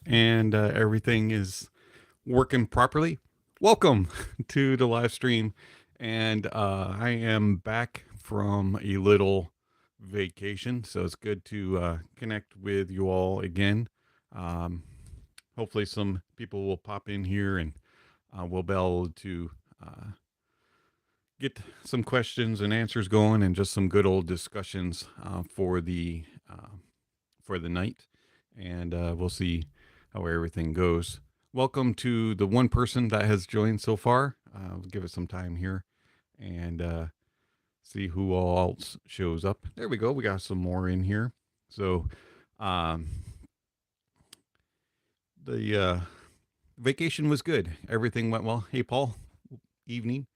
and everything is working properly. Welcome to the live stream. And I am back from a little vacation. So it's good to connect with you all again. Um, Hopefully, some people will pop in here and we'll be able to get some questions and answers going and just some good old discussions for the night. And we'll see how everything goes. Welcome to the one person that has joined so far. We'll give it some time here and see who all else shows up. There we go. We got some more in here. So um, the vacation was good. Everything went well. Hey, Paul. Evening.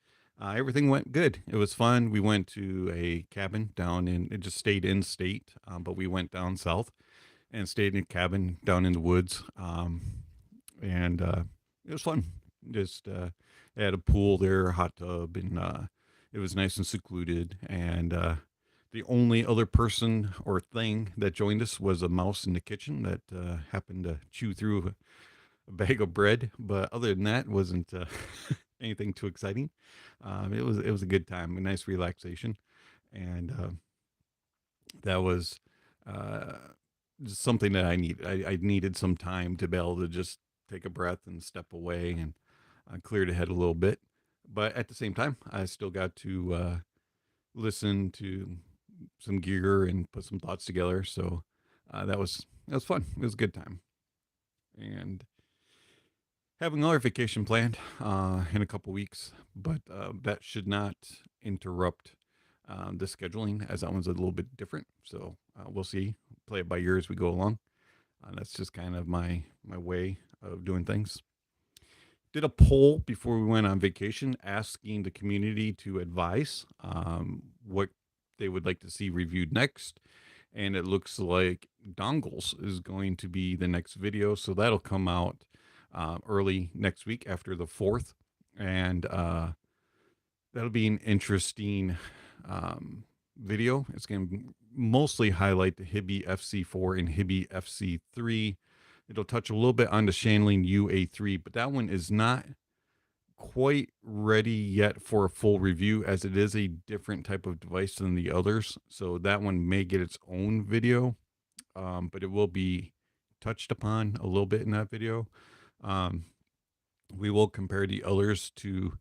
Everything went good. It was fun. We went to a cabin down in, it just stayed in state, but we went down south and stayed in a cabin down in the woods. And it was fun. Just they had a pool there, a hot tub, and it was nice and secluded. And the only other person or thing that joined us was a mouse in the kitchen that happened to chew through a bag of bread. But other than that, wasn't anything too exciting. It was a good time, a nice relaxation, and that was uh, just something that I needed. I needed some time to be able to just take a breath and step away and clear the head a little bit. But at the same time, I still got to listen to some gear and put some thoughts together. So that was fun. It was a good time, and having another vacation planned in a couple weeks, but that should not interrupt the scheduling, as that one's a little bit different. So we'll see. Play it by ear as we go along. That's just kind of my way of doing things. Did a poll before we went on vacation, asking the community to advise what they would like to see reviewed next. And it looks like dongles is going to be the next video, so that'll come out early next week after the 4th, and that'll be an interesting video. It's going to mostly highlight the Hibby FC4 and Hibby FC3. It'll touch a little bit on the Shanling UA3, but that one is not quite ready yet for a full review, as it is a different type of device than the others. So that one may get its own video, but it will be touched upon a little bit in that video. We will compare the others to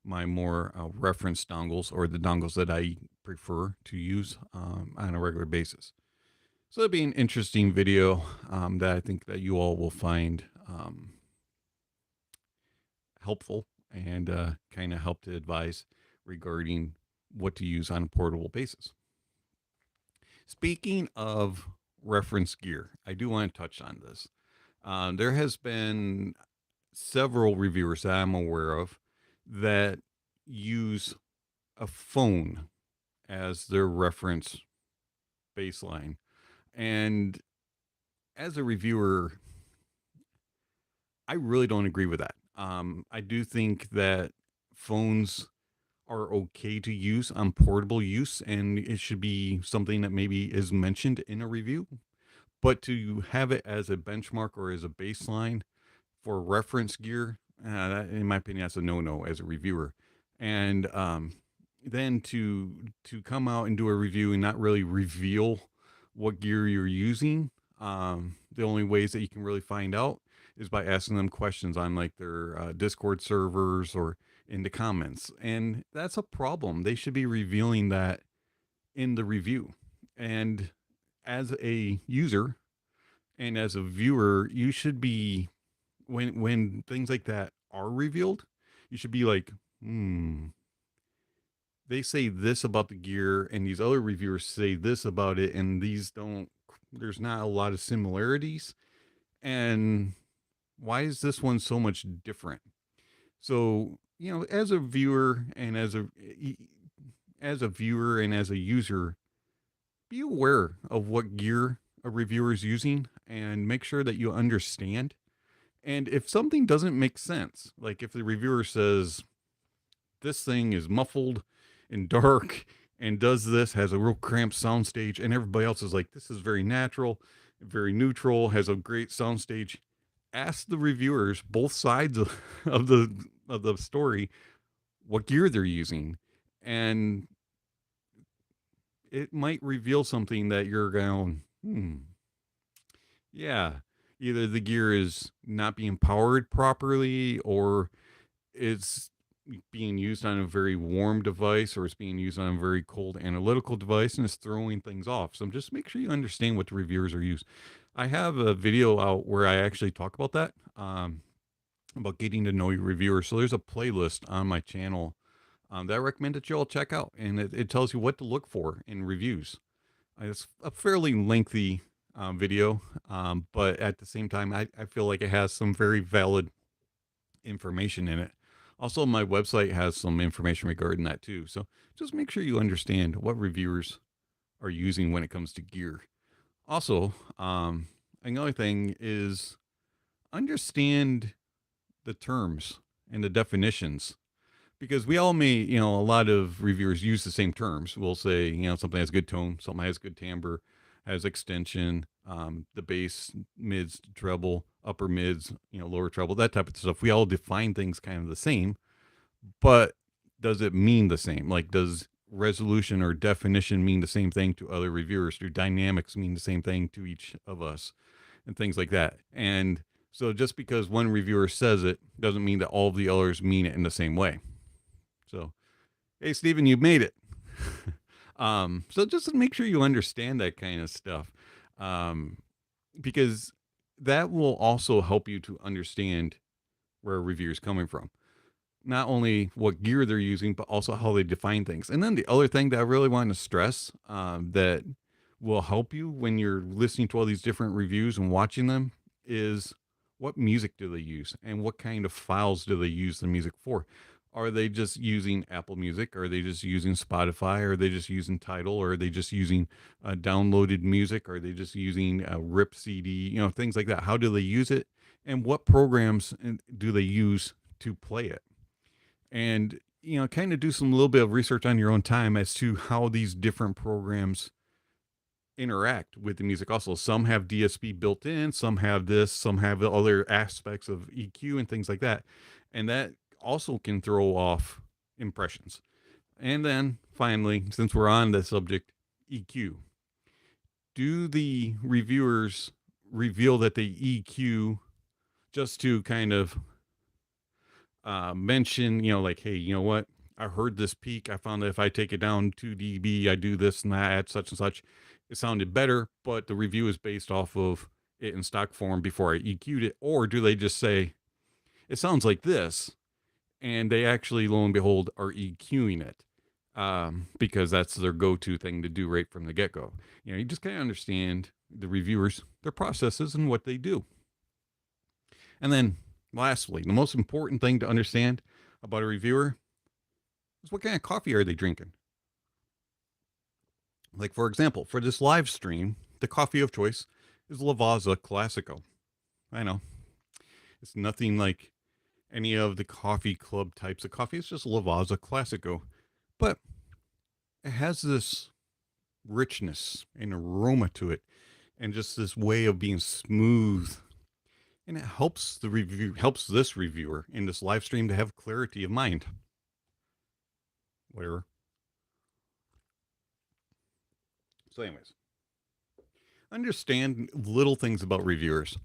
my more reference dongles, or the dongles that I prefer to use on a regular basis. So it'll be an interesting video that I think that you all will find helpful and kind of help to advise regarding what to use on a portable basis. Speaking of reference gear, I do want to touch on this. There has been several reviewers that I'm aware of that use a phone as their reference baseline. And as a reviewer, I really don't agree with that. I do think that phones are okay to use on portable use, and it should be something that maybe is mentioned in a review. But to have it as a benchmark or as a baseline for reference gear, in my opinion, that's a no-no as a reviewer. And then to come out and do a review and not really reveal what gear you're using, the only ways that you can really find out is by asking them questions on like their Discord servers or in the comments. And that's a problem. They should be revealing that in the review. And as a user and as a viewer, you should be, when things like that are revealed, you should be like, they say this about the gear and these other reviewers say this about it, and these don't, there's not a lot of similarities. And why is this one so much different? So, you know, as a viewer and as a user, be aware of what gear a reviewer is using and make sure that you understand. And if something doesn't make sense, like if the reviewer says this thing is muffled and dark and does this, has a real cramped soundstage, and everybody else is like, this is very natural, very neutral, has a great soundstage, ask the reviewers, both sides of the story, what gear they're using, and it might reveal something that you're going, yeah, either the gear is not being powered properly, or it's being used on a very warm device, or it's being used on a very cold analytical device, and it's throwing things off. So just make sure you understand what the reviewers are used. I have a video out where I actually talk about that, about getting to know your reviewer. So there's a playlist on my channel that I recommend that you all check out, and it tells you what to look for in reviews. It's a fairly lengthy video, but at the same time, I feel like it has some very valid information in it. Also, my website has some information regarding that too. So just make sure you understand what reviewers are using when it comes to gear. Also, another thing is understand the terms and the definitions, because we all may, a lot of reviewers use the same terms. We'll say, something has good tone, something has good timbre, has extension, the bass, mids, treble, upper mids, lower treble, that type of stuff. We all define things kind of the same, but does it mean the same? Like, does resolution or definition mean the same thing to other reviewers? Do dynamics mean the same thing to each of us? And things like that. And so just because one reviewer says it doesn't mean that all of the others mean it in the same way. So, hey, Stephen, you made it. So just make sure you understand that kind of stuff, because that will also help you to understand where a reviewer is coming from. Not only what gear they're using, but also how they define things. And then the other thing that I really want to stress, that will help you when you're listening to all these different reviews and watching them, is what music do they use and what kind of files do they use the music for? Are they just using Apple Music? Are they just using Spotify? Are they just using Tidal? Or are they just using downloaded music? Are they just using a RIP CD? Things like that. How do they use it? And what programs do they use to play it? And, kind of do some little bit of research on your own time as to how these different programs interact with the music. Also, some have DSP built in, some have this, some have other aspects of EQ and things like that. And that also can throw off impressions. And then finally, since we're on the subject, EQ. Do the reviewers reveal that they EQ just to kind of mention, like, hey, you know what? I heard this peak. I found that if I take it down 2 dB, I do this and that, such and such. It sounded better, but the review is based off of it in stock form before I EQ'd it. Or do they just say, it sounds like this, and they actually, lo and behold, are EQing it, because that's their go-to thing to do right from the get-go. You just kind of understand the reviewers, their processes, and what they do. And then lastly, the most important thing to understand about a reviewer is what kind of coffee are they drinking. Like, for example, for this live stream, the coffee of choice is Lavazza Classico. I know, it's nothing like any of the coffee club types of coffee. It's just Lavazza Classico. But it has this richness and aroma to it, and just this way of being smooth. And it helps this reviewer in this live stream to have clarity of mind. Whatever. So anyways, understand little things about reviewers.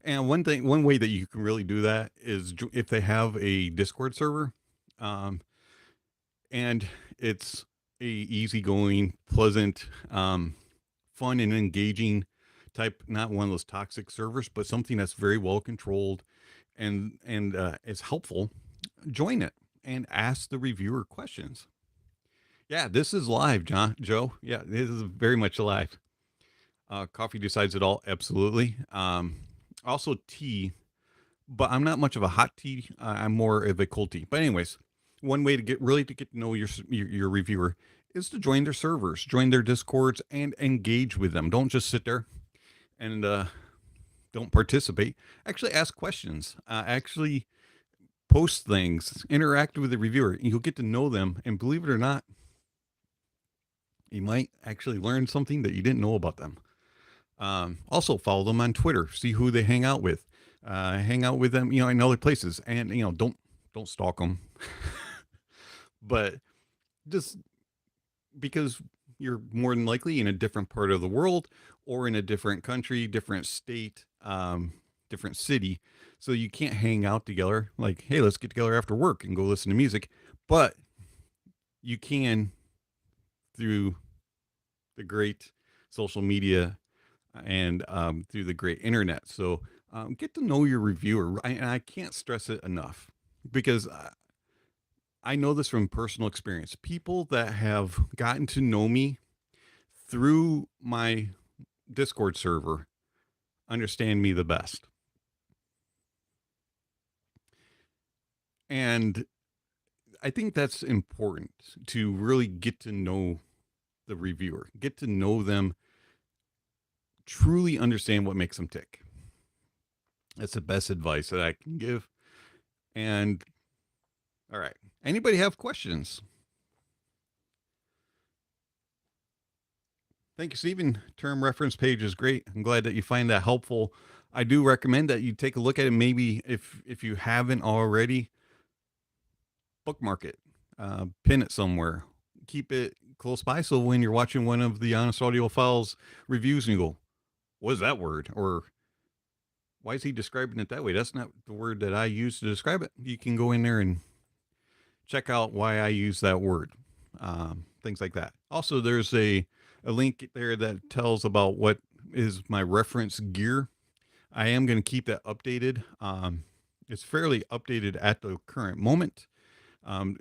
And one way that you can really do that is if they have a Discord server, and it's a easygoing, pleasant, fun and engaging type, not one of those toxic servers, but something that's very well controlled and is helpful. Join it and ask the reviewer questions. Yeah, this is live, Joe. Yeah, this is very much live. Coffee decides it all. Absolutely. Also tea, but I'm not much of a hot tea. I'm more of a cold tea. But anyways, one way to get to know your reviewer is to join their servers, join their Discords, and engage with them. Don't just sit there and don't participate. Actually ask questions. Actually post things. Interact with the reviewer. You'll get to know them, and believe it or not, you might actually learn something that you didn't know about them. Also follow them on Twitter. See who they hang out with. hang out with them, in other places, and don't stalk them, but just because you're more than likely in a different part of the world or in a different country, different state, different city. So you can't hang out together like, hey, let's get together after work and go listen to music. But you can through the great social media and through the great internet. So get to know your reviewer. And I can't stress it enough because I know this from personal experience. People that have gotten to know me through my Discord server understand me the best. And I think that's important to really get to know the reviewer, get to know them, truly understand what makes them tick. That's the best advice that I can give. And all right, anybody have questions? Thank you, Stephen. Term reference page is great. I'm glad that you find that helpful. I do recommend that you take a look at it. Maybe if you haven't already, bookmark it, pin it somewhere, keep it close by. So when you're watching one of the Honest Audiophiles reviews and you go, what is that word? Or why is he describing it that way? That's not the word that I use to describe it. You can go in there and check out why I use that word. Things like that. Also, there's a link there that tells about what is my reference gear. I am going to keep that updated. It's fairly updated at the current moment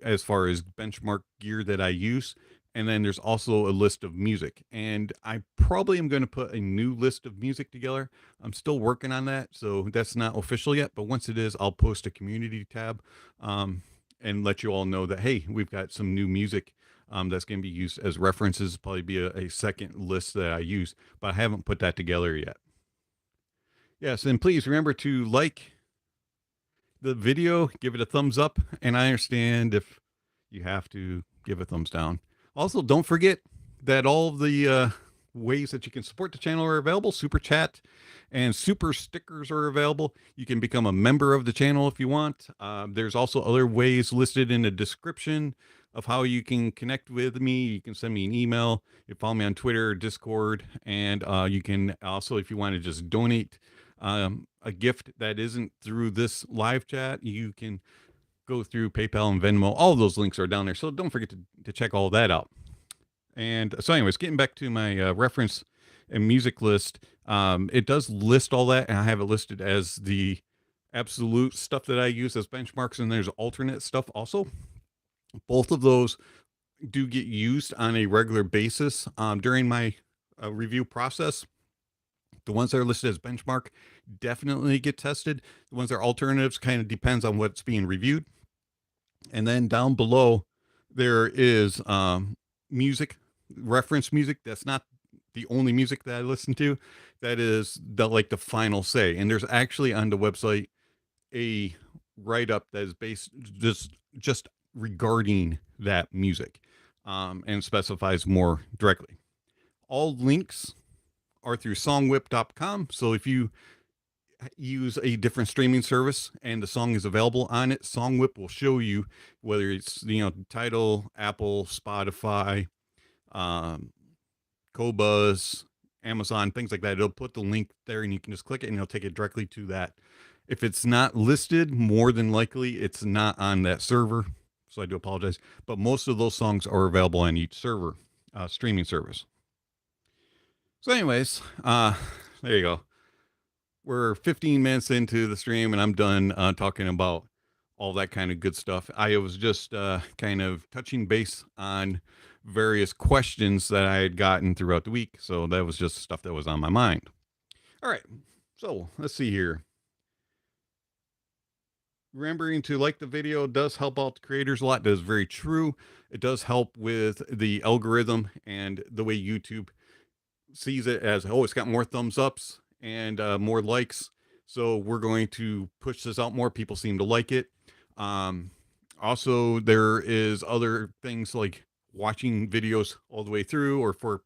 as far as benchmark gear that I use. And then there's also a list of music. And I probably am going to put a new list of music together. I'm still working on that, so that's not official yet. But once it is, I'll post a community tab and let you all know that, hey, we've got some new music that's going to be used as references. Probably be a second list that I use, but I haven't put that together yet. Yes, and please remember to like the video, give it a thumbs up, and I understand if you have to give a thumbs down. Also, don't forget that all the ways that you can support the channel are available. Super chat and super stickers are available. You can become a member of the channel if you want. There's also other ways listed in the description of how you can connect with me. You can send me an email. You follow me on Twitter or Discord. And you can also, if you want to just donate a gift that isn't through this live chat, you can go through PayPal and Venmo. All of those links are down there. So don't forget to check all that out. And so anyways, getting back to my reference and music list, it does list all that. And I have it listed as the absolute stuff that I use as benchmarks. And there's alternate stuff also. Both of those do get used on a regular basis during my review process. The ones that are listed as benchmark definitely get tested. The ones that are alternatives kind of depends on what's being reviewed. And then down below, there is music, reference music. That's not the only music that I listen to. That is the final say. And there's actually on the website a write-up that is based just regarding that music and specifies more directly. All links are through songwhip.com. So if you use a different streaming service and the song is available on it, Songwhip will show you whether it's Tidal, Apple, Spotify, Qobuz, Amazon, things like that. It'll put the link there and you can just click it and it'll take it directly to that. If it's not listed, more than likely it's not on that server. So I do apologize, but most of those songs are available on each server, streaming service. So anyways, there you go. We're 15 minutes into the stream and I'm done talking about all that kind of good stuff. I was just kind of touching base on various questions that I had gotten throughout the week. So that was just stuff that was on my mind. All right. So let's see here. Remembering to like the video does help out the creators a lot. That is very true. It does help with the algorithm and the way YouTube sees it as, oh, it's got more thumbs ups and more likes. So we're going to push this out more. People seem to like it. Also, there is other things like watching videos all the way through or for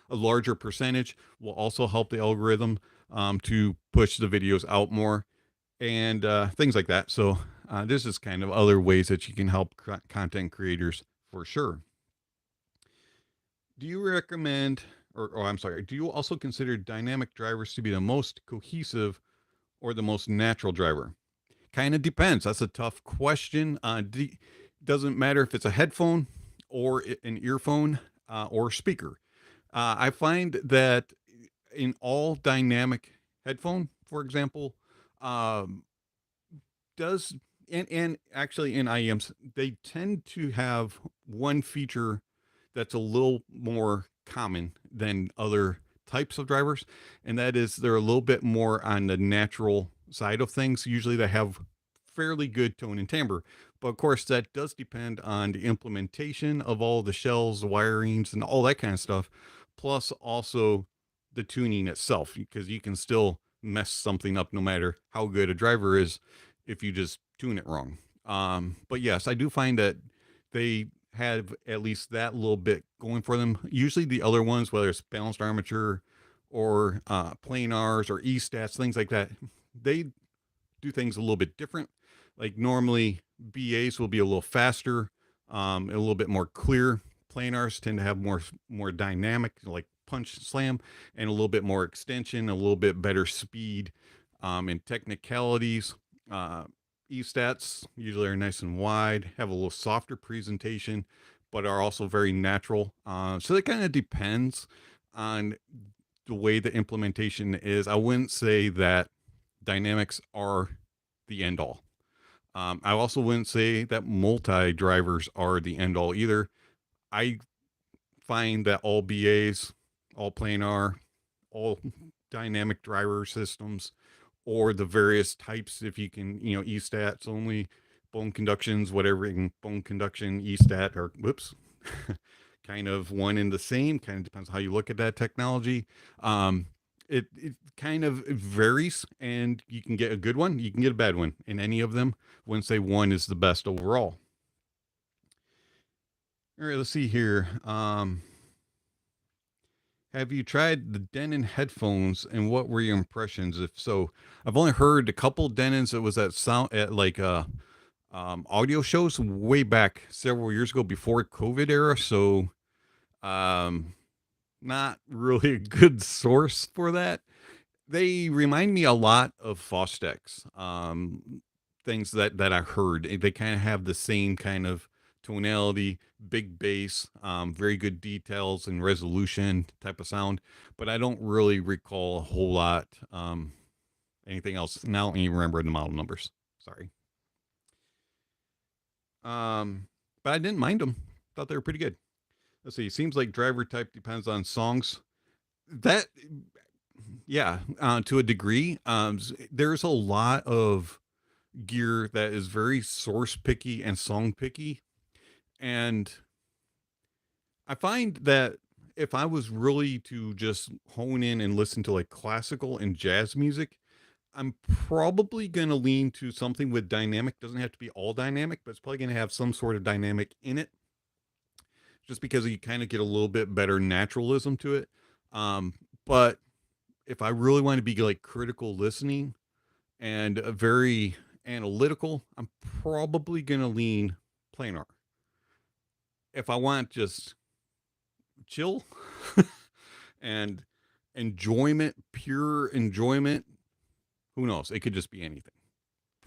a larger percentage will also help the algorithm. to push the videos out more and things like that. So this is kind of other ways that you can help content creators for sure. Do you recommend, or I'm sorry, do you also consider dynamic drivers to be the most cohesive or the most natural driver? Kind of depends. That's a tough question. Doesn't matter if it's a headphone or an earphone or speaker. I find that in all dynamic headphone, for example, um, does and actually in IEMs, they tend to have one feature that's a little more common than other types of drivers, and that is they're a little bit more on the natural side of things. Usually they have fairly good tone and timbre, but of course that does depend on the implementation of all the shells, the wirings, and all that kind of stuff, plus also the tuning itself, because you can still mess something up no matter how good a driver is if you just tune it wrong. But yes, I do find that they have at least that little bit going for them. Usually the other ones, whether it's balanced armature or planars or E-stats, things like that, they do things a little bit different. Like normally BAs will be a little faster, a little bit more clear. Planars tend to have more dynamic, like punch slam, and a little bit more extension, a little bit better speed, and technicalities. E-stats usually are nice and wide, have a little softer presentation, but are also very natural. So it kind of depends on the way the implementation is. I wouldn't say that dynamics are the end all. I also wouldn't say that multi drivers are the end all either. I find that all BAs, all planar, all dynamic driver systems, or the various types, if you can, E-stats only, bone conductions, whatever, bone conduction, E-stat, or whoops, kind of one and the same, kind of depends how you look at that technology. It kind of varies, and you can get a good one, you can get a bad one in any of them. Wouldn't say one is the best overall. All right, let's see here. Have you tried the Denon headphones, and what were your impressions? If so, I've only heard a couple Denons. It was at audio shows way back several years ago before COVID era. So, not really a good source for that. They remind me a lot of Fostex. Things that I heard. They kind of have the same kind of tonality, big bass, very good details and resolution type of sound, but I don't really recall a whole lot. Anything else? Now I don't even remember the model numbers. Sorry. But I didn't mind them. Thought they were pretty good. Let's see. Seems like driver type depends on songs. That, yeah, to a degree. There's a lot of gear that is very source picky and song picky. And I find that if I was really to just hone in and listen to like classical and jazz music, I'm probably going to lean to something with dynamic. Doesn't have to be all dynamic, but it's probably going to have some sort of dynamic in it, just because you kind of get a little bit better naturalism to it. But if I really want to be like critical listening and very analytical, I'm probably going to lean planar. If I want just chill and enjoyment, pure enjoyment, who knows? It could just be anything.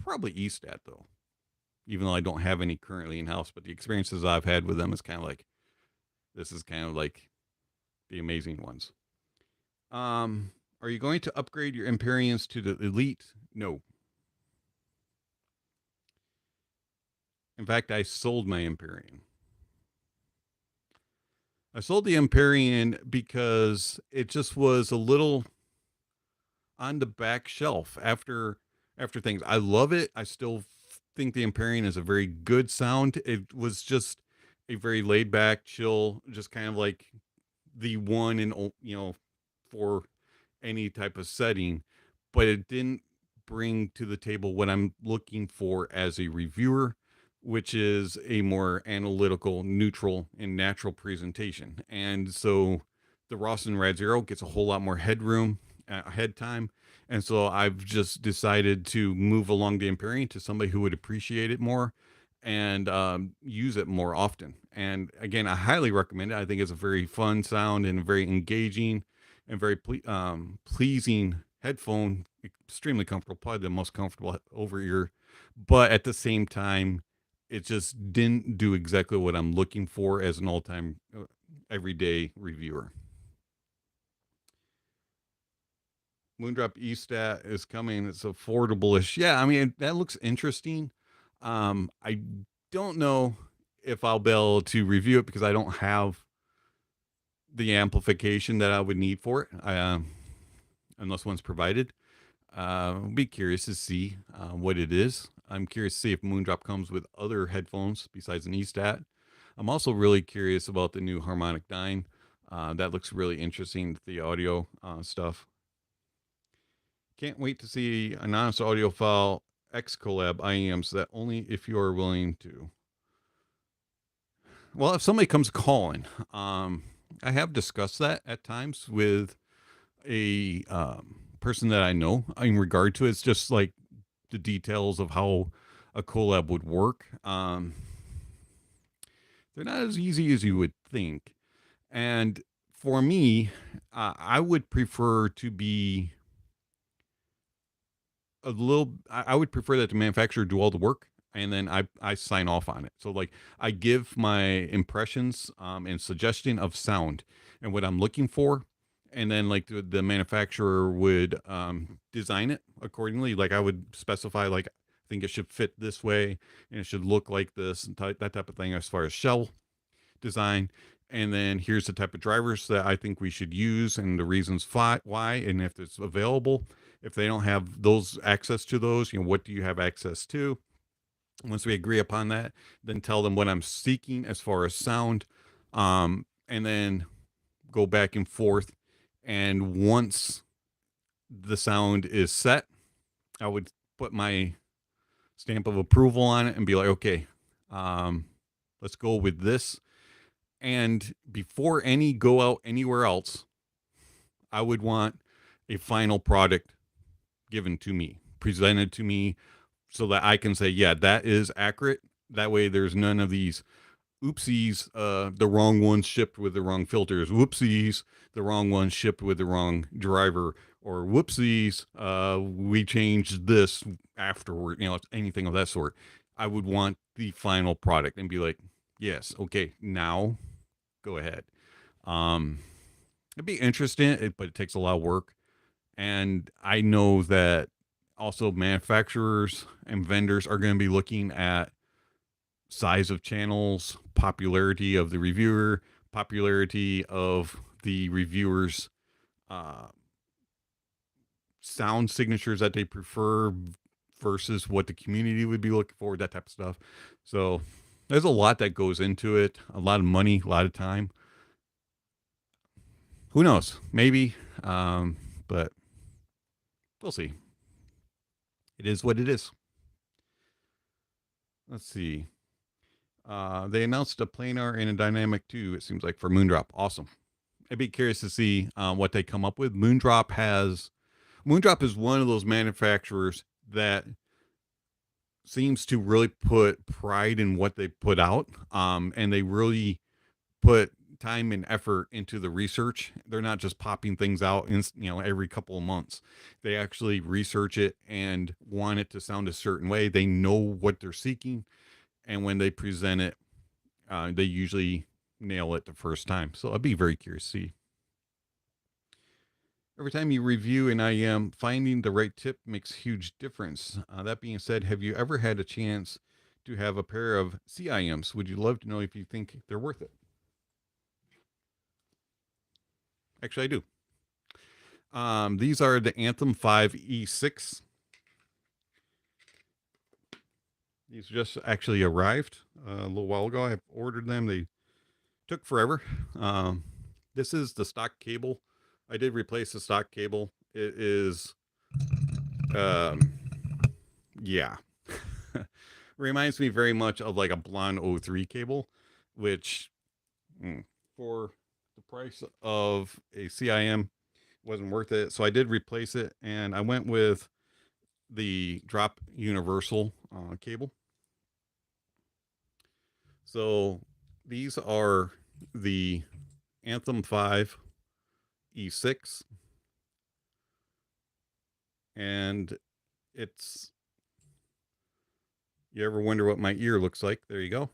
Probably E-stat though, even though I don't have any currently in house. But the experiences I've had with them is kind of like, this is kind of like the amazing ones. Are you going to upgrade your Empyreans to the Elite? No. In fact, I sold my Empyrean. I sold the Empyrean because it just was a little on the back shelf after things. I love it. I still think the Empyrean is a very good sound. It was just a very laid back, chill, just kind of like the one and for any type of setting, but it didn't bring to the table what I'm looking for as a reviewer, which is a more analytical, neutral, and natural presentation. And so the Ross and Rad Zero gets a whole lot more headroom. ahead time. And so I've just decided to move along the Empyrean to somebody who would appreciate it more and use it more often. And again, I highly recommend it. I think it's a very fun sound and very engaging and very pleasing headphone, extremely comfortable, probably the most comfortable over ear. But at the same time, it just didn't do exactly what I'm looking for as an all-time everyday reviewer. Moondrop E-Stat is coming. It's affordable-ish. Yeah, I mean, that looks interesting. I don't know if I'll be able to review it because I don't have the amplification that I would need for it, unless one's provided. I'll be curious to see what it is. I'm curious to see if Moondrop comes with other headphones besides an E-Stat. I'm also really curious about the new harmonic dyne. That looks really interesting, the audio stuff. Can't wait to see Anonymous Audiophile X collab IEMs, that only if you are willing to. Well, if somebody comes calling, I have discussed that at times with a person that I know in regard to it. It's just like the details of how a collab would work. They're not as easy as you would think. And for me, I would prefer to be I would prefer that the manufacturer do all the work and then I sign off on it. So like I give my impressions and suggestion of sound and what I'm looking for. And then like the manufacturer would design it accordingly. Like I would specify, like, I think it should fit this way and it should look like this and that type of thing as far as shell design. And then here's the type of drivers that I think we should use and the reasons why, and if it's available. If they don't have those access to those, what do you have access to? Once we agree upon that, then tell them what I'm seeking as far as sound, and then go back and forth. And once the sound is set, I would put my stamp of approval on it and be like, okay, let's go with this. And before any go out anywhere else, I would want a final product given to me, presented to me, so that I can say, yeah, that is accurate. That way there's none of these oopsies, the wrong one shipped with the wrong filters, whoopsies, the wrong one shipped with the wrong driver, or whoopsies, we changed this afterward, anything of that sort. I would want the final product and be like, yes, okay, now go ahead. It'd be interesting, but it takes a lot of work. And I know that also manufacturers and vendors are going to be looking at size of channels, popularity of the reviewer, popularity of the reviewer's sound signatures that they prefer versus what the community would be looking for, that type of stuff. So there's a lot that goes into it, a lot of money, a lot of time. Who knows? Maybe, but we'll see. It is what it is. Let's see. They announced a planar and a dynamic too, it seems like, for Moondrop. Awesome. I'd be curious to see what they come up with. Moondrop is one of those manufacturers that seems to really put pride in what they put out. And they really put time and effort into the research. They're not just popping things out in, every couple of months. They actually research it and want it to sound a certain way. They know what they're seeking, and when they present it, they usually nail it the first time. So I'd be very curious to see. Every time you review an IEM, finding the right tip makes a huge difference. That being said, have you ever had a chance to have a pair of CIMs? Would you love to know if you think they're worth it? Actually, I do. These are the Anthem 5 E6. These just actually arrived a little while ago. I ordered them. They took forever. This is the stock cable. I did replace the stock cable. It is, yeah. Reminds me very much of like a Blonde 03 cable, which for the price of a CIM wasn't worth it. So I did replace it, and I went with the drop universal cable. So these are the Anthem 5 E6, and it's, you ever wonder what my ear looks like? There you go.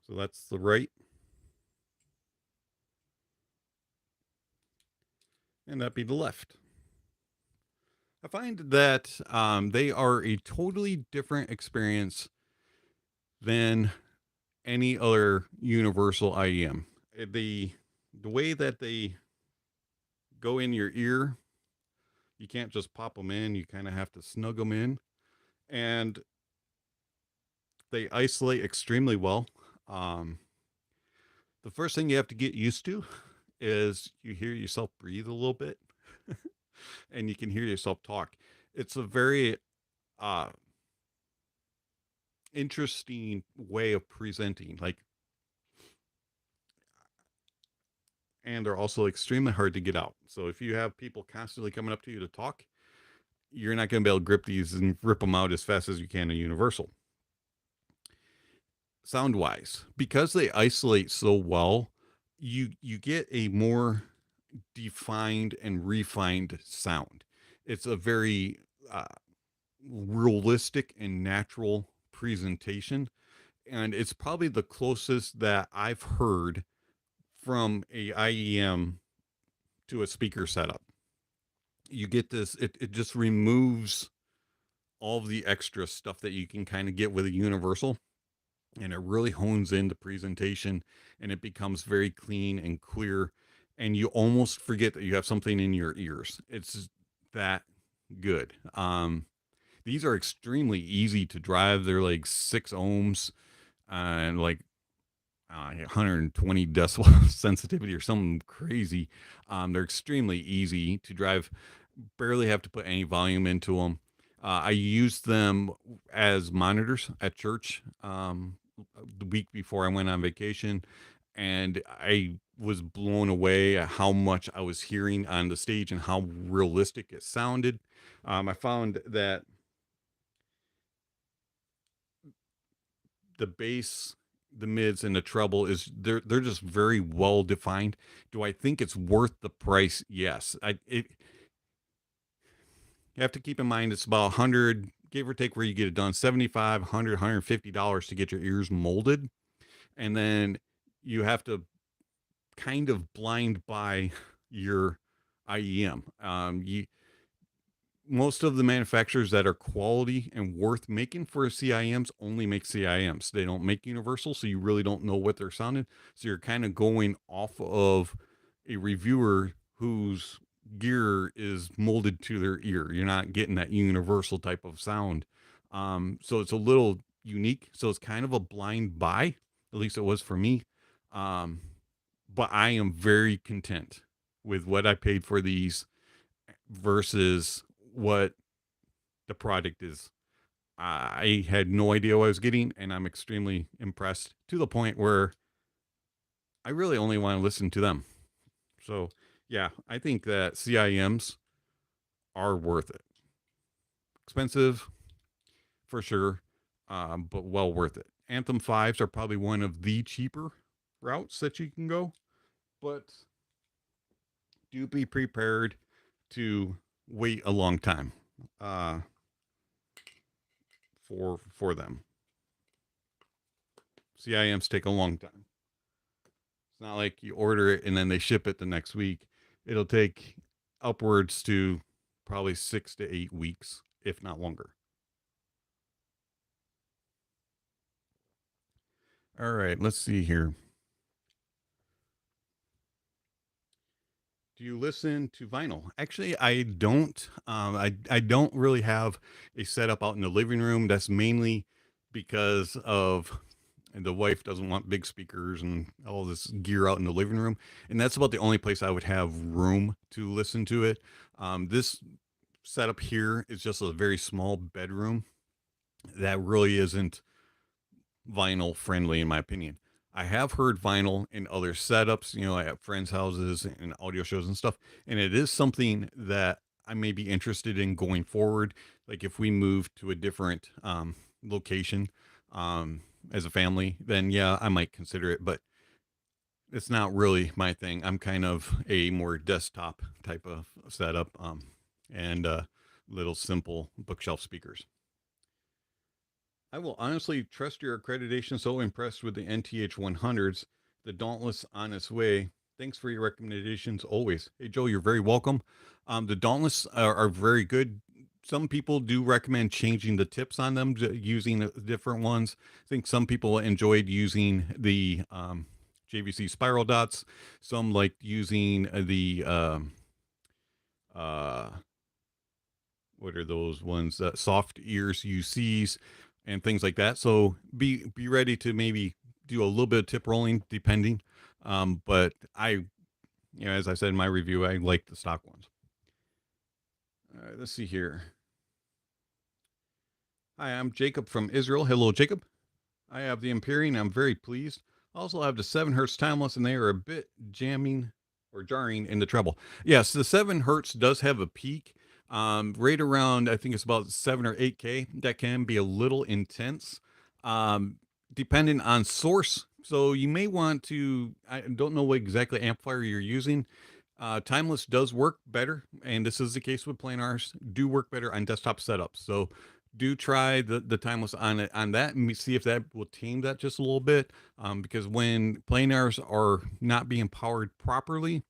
So that's the right, and that'd be the left. I find that they are a totally different experience than any other universal IEM. The way that they go in your ear, you can't just pop them in. You kind of have to snug them in, and they isolate extremely well. Um, the first thing you have to get used to is you hear yourself breathe a little bit, and you can hear yourself talk. It's a very uh, interesting way of presenting. Like, and they're also extremely hard to get out. So if you have people constantly coming up to you to talk, you're not going to be able to grip these and rip them out as fast as you can in Universal. Sound wise, because they isolate so well, you get a more defined and refined sound. It's a very realistic and natural presentation, and it's probably the closest that I've heard from a IEM to a speaker setup. You get this, it just removes all of the extra stuff that you can kind of get with a universal, and it really hones in the presentation, and it becomes very clean and clear, and you almost forget that you have something in your ears. It's that good. These are extremely easy to drive. They're like 6 ohms and like 120 decibel sensitivity or something crazy. They're extremely easy to drive. Barely have to put any volume into them. I used them as monitors at church the week before I went on vacation, and I was blown away at how much I was hearing on the stage and how realistic it sounded. I found that the bass, the mids, and the treble is they're just very well defined. Do I think it's worth the price? Yes. You have to keep in mind it's about 100, give or take, where you get it done, 75, 100, $150 to get your ears molded, and then you have to kind of blind buy your IEM. Most of the manufacturers that are quality and worth making for CIMs only make CIMs. They don't make universal, so you really don't know what they're sounding. So you're kind of going off of a reviewer whose gear is molded to their ear. You're not getting that universal type of sound. So it's a little unique. So it's kind of a blind buy. At least it was for me. But I am very content with what I paid for these versus what the product is. I had no idea what I was getting, and I'm extremely impressed to the point where I really only want to listen to them. So, yeah, I think that CIMs are worth it. Expensive, for sure, but well worth it. Anthem 5s are probably one of the cheaper routes that you can go, but do be prepared to wait a long time for them. CIMs take a long time. It's not like you order it and then they ship it the next week. It'll take upwards to probably 6 to 8 weeks, if not longer. All right, let's see here. Do you listen to vinyl? Actually, I don't. I don't really have a setup out in the living room. That's mainly because of, and the wife doesn't want big speakers and all this gear out in the living room, and that's about the only place I would have room to listen to it. This setup here is just a very small bedroom that really isn't vinyl friendly, in my opinion. I have heard vinyl in other setups, you know, at friends' houses and audio shows and stuff. And it is something that I may be interested in going forward. Like if we move to a different location as a family, then yeah, I might consider it. But it's not really my thing. I'm kind of a more desktop type of setup and little simple bookshelf speakers. I will honestly trust your accreditation. So impressed with the NTH 100s. The Dauntless on its way. Thanks for your recommendations always. Hey, Joe, you're very welcome. The Dauntless are very good. Some people do recommend changing the tips on them, using different ones. I think some people enjoyed using the JVC spiral dots. Some liked using the uh, what are those ones? Soft ears UCs and things like that. So be ready to maybe do a little bit of tip rolling depending. But I, you know, as I said in my review, I like the stock ones. All right, let's see here. Hi, I'm Jacob from Israel. Hello, Jacob. I have the Empyrean. I'm very pleased. I also have the 7 hertz timeless, and they are a bit jamming or jarring in the treble. Yes, the 7 hertz does have a peak, right around, I think it's about 7 or 8K. That can be a little intense, um, depending on source. So you may want to, I don't know what exactly amplifier you're using. Timeless does work better, and this is the case with planars, do work better on desktop setups. So do try the timeless on it on that and see if that will tame that just a little bit. Because when planars are not being powered properly,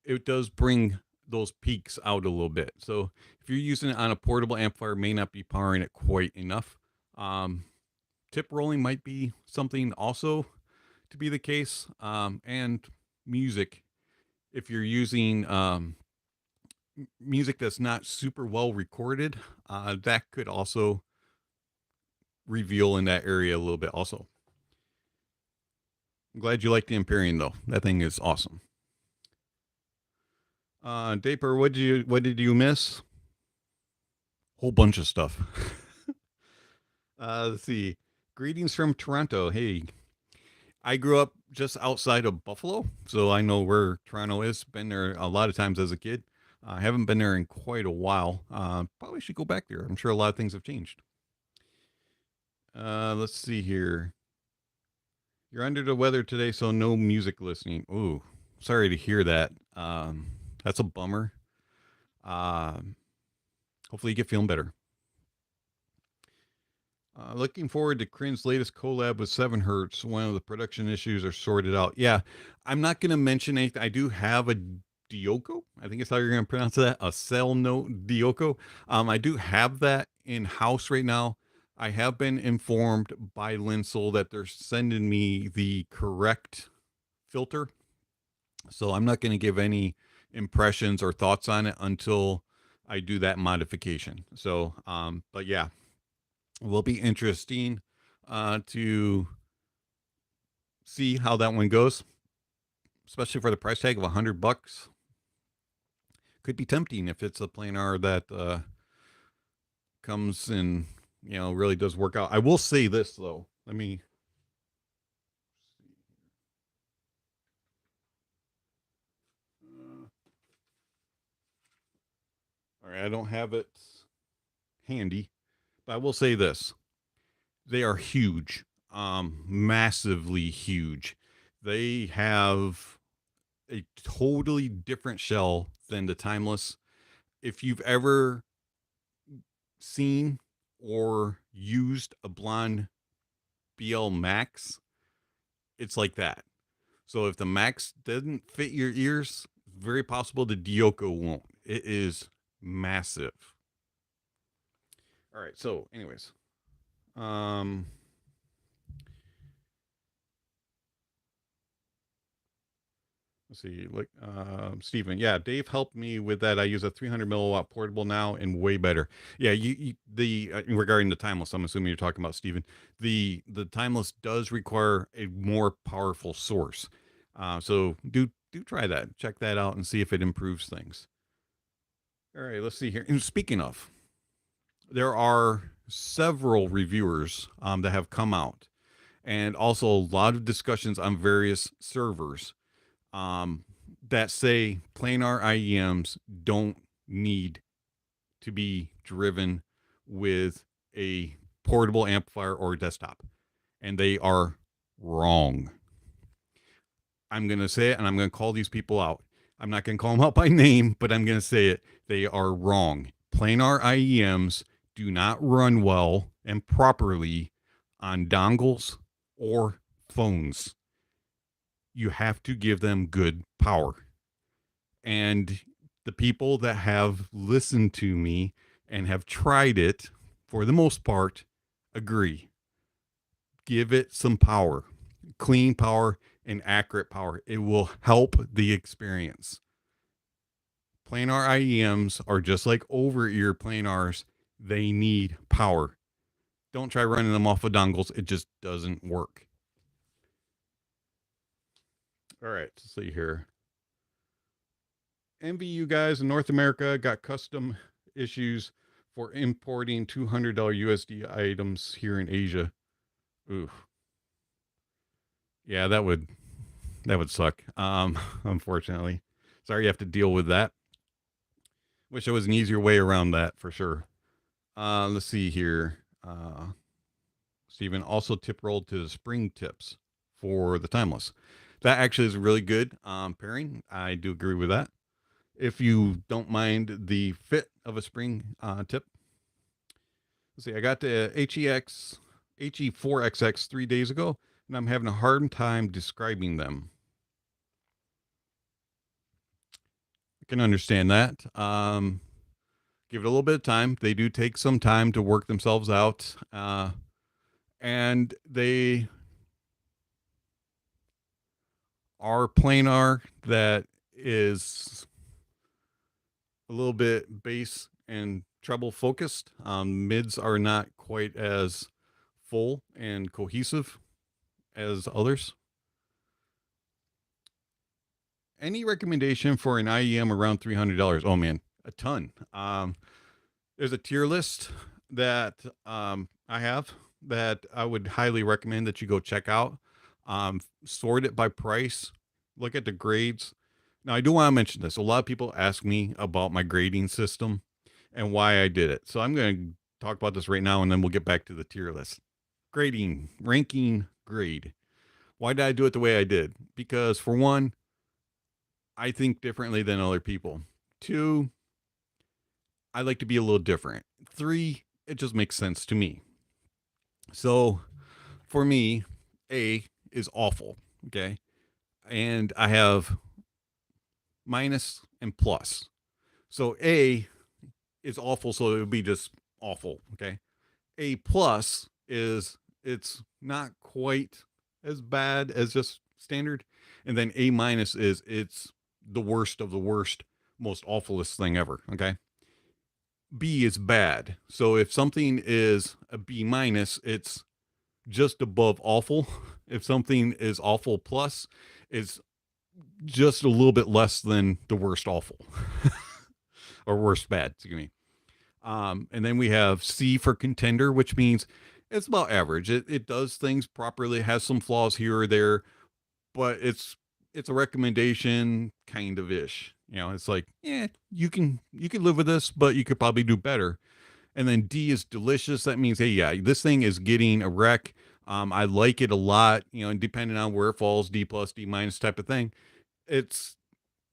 it does bring those peaks out a little bit. So if you're using it on a portable amplifier, may not be powering it quite enough. Tip rolling might be something also to be the case. And music, if you're using music that's not super well recorded, that could also reveal in that area a little bit also. I'm glad you like the Empyrean though. That thing is awesome. Daper, what did you miss? Whole bunch of stuff. Let's see. Greetings from Toronto. Hey, I grew up just outside of Buffalo, so I know where Toronto is. Been there a lot of times as a kid. I haven't been there in quite a while. Probably should go back there. I'm sure a lot of things have changed. Let's see here. You're under the weather today, so no music listening. Ooh, sorry to hear that. That's a bummer. Um, Hopefully you get feeling better. Looking forward to Crin's latest collab with 7 Hertz. One of the production issues are sorted out. Yeah, I'm not going to mention anything. I do have a Dioko. I think it's how you're going to pronounce that. A cell note Dioko. I do have that in house right now. I have been informed by Linsel that they're sending me the correct filter. So I'm not going to give any impressions or thoughts on it until I do that modification. So, but yeah, it will be interesting to see how that one goes, especially for the price tag of $100. Could be tempting if it's a planar that comes and really does work out. I will say this though. Let me. All right, I don't have it handy, but I will say this: they are huge, massively huge. They have a totally different shell than the timeless. If you've ever seen or used a blonde BL Max, it's like that. So if the Max doesn't fit your ears, very possible the Dioko won't. It is massive. All right. So, anyways, um, let's see. Like, Stephen, yeah, Dave helped me with that. I use a 300 milliwatt portable now, and way better. Yeah, regarding the timeless, I'm assuming you're talking about Stephen. The timeless does require a more powerful source. So do try that. Check that out and see if it improves things. All right, let's see here. And speaking of, there are several reviewers that have come out, and also a lot of discussions on various servers that say planar IEMs don't need to be driven with a portable amplifier or a desktop. And they are wrong. I'm going to say it, and I'm going to call these people out. I'm not going to call them out by name, but I'm going to say it. They are wrong. Planar IEMs do not run well and properly on dongles or phones. You have to give them good power. And the people that have listened to me and have tried it, for the most part, agree. Give it some power, clean power and accurate power. It will help the experience. Planar IEMs are just like over-ear planars. They need power. Don't try running them off of dongles. It just doesn't work. All right, let's see here. Envy you guys in North America got custom issues for importing $200 USD items here in Asia. Ooh. Yeah, that would suck. Unfortunately. Sorry you have to deal with that. Wish there was an easier way around that for sure. Let's see here. Stephen also tip rolled to the spring tips for the timeless. That actually is really good pairing. I do agree with that. If you don't mind the fit of a spring tip. Let's see, I got the HE4XX 3 days ago, and I'm having a hard time describing them. I can understand that. Give it a little bit of time. They do take some time to work themselves out. And they are planar that is a little bit bass and treble focused. Mids are not quite as full and cohesive as others. Any recommendation for an IEM around $300? Oh man, a ton. There's a tier list that I have that I would highly recommend that you go check out. Sort it by price. Look at the grades. Now, I do want to mention this. A lot of people ask me about my grading system and why I did it. So I'm going to talk about this right now, and then we'll get back to the tier list. Grading, ranking, grade. Why did I do it the way I did? Because for one, I think differently than other people. Two, I like to be a little different. Three, it just makes sense to me. So for me, A is awful. Okay. And I have minus and plus. So A is awful, so it would be just awful. Okay. A plus is it's not quite as bad as just standard. And then A minus is it's the worst of the worst, most awfulest thing ever. Okay. B is bad. So if something is a B minus, it's just above awful. If something is awful plus, it's just a little bit less than the worst awful or worst bad, excuse me. And then we have C for contender, which means it's about average. It does things properly, has some flaws here or there, but it's a recommendation kind of ish. You know, it's like, yeah, you can live with this, but you could probably do better. And then D is delicious. That means, hey, yeah, this thing is getting a wreck. I like it a lot, you know, and depending on where it falls, D plus, D minus type of thing. This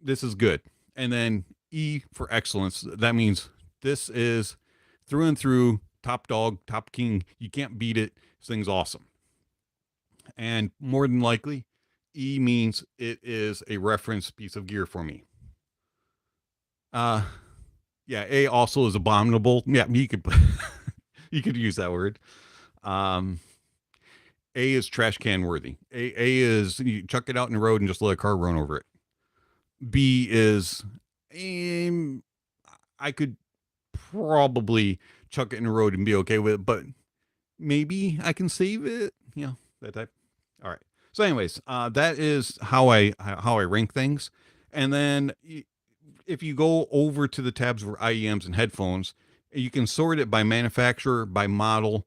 is good. And then E for excellence. That means this is through and through top dog, top king. You can't beat it. This thing's awesome. And more than likely, E means it is a reference piece of gear for me. Yeah, A also is abominable. Yeah, you could you could use that word. A is trash can worthy. A is you chuck it out in the road and just let a car run over it. B is I could probably chuck it in the road and be okay with it, but maybe I can save it. You know, that type. All right. So anyways, that is how I rank things. And then if you go over to the tabs for IEMs and headphones, you can sort it by manufacturer, by model,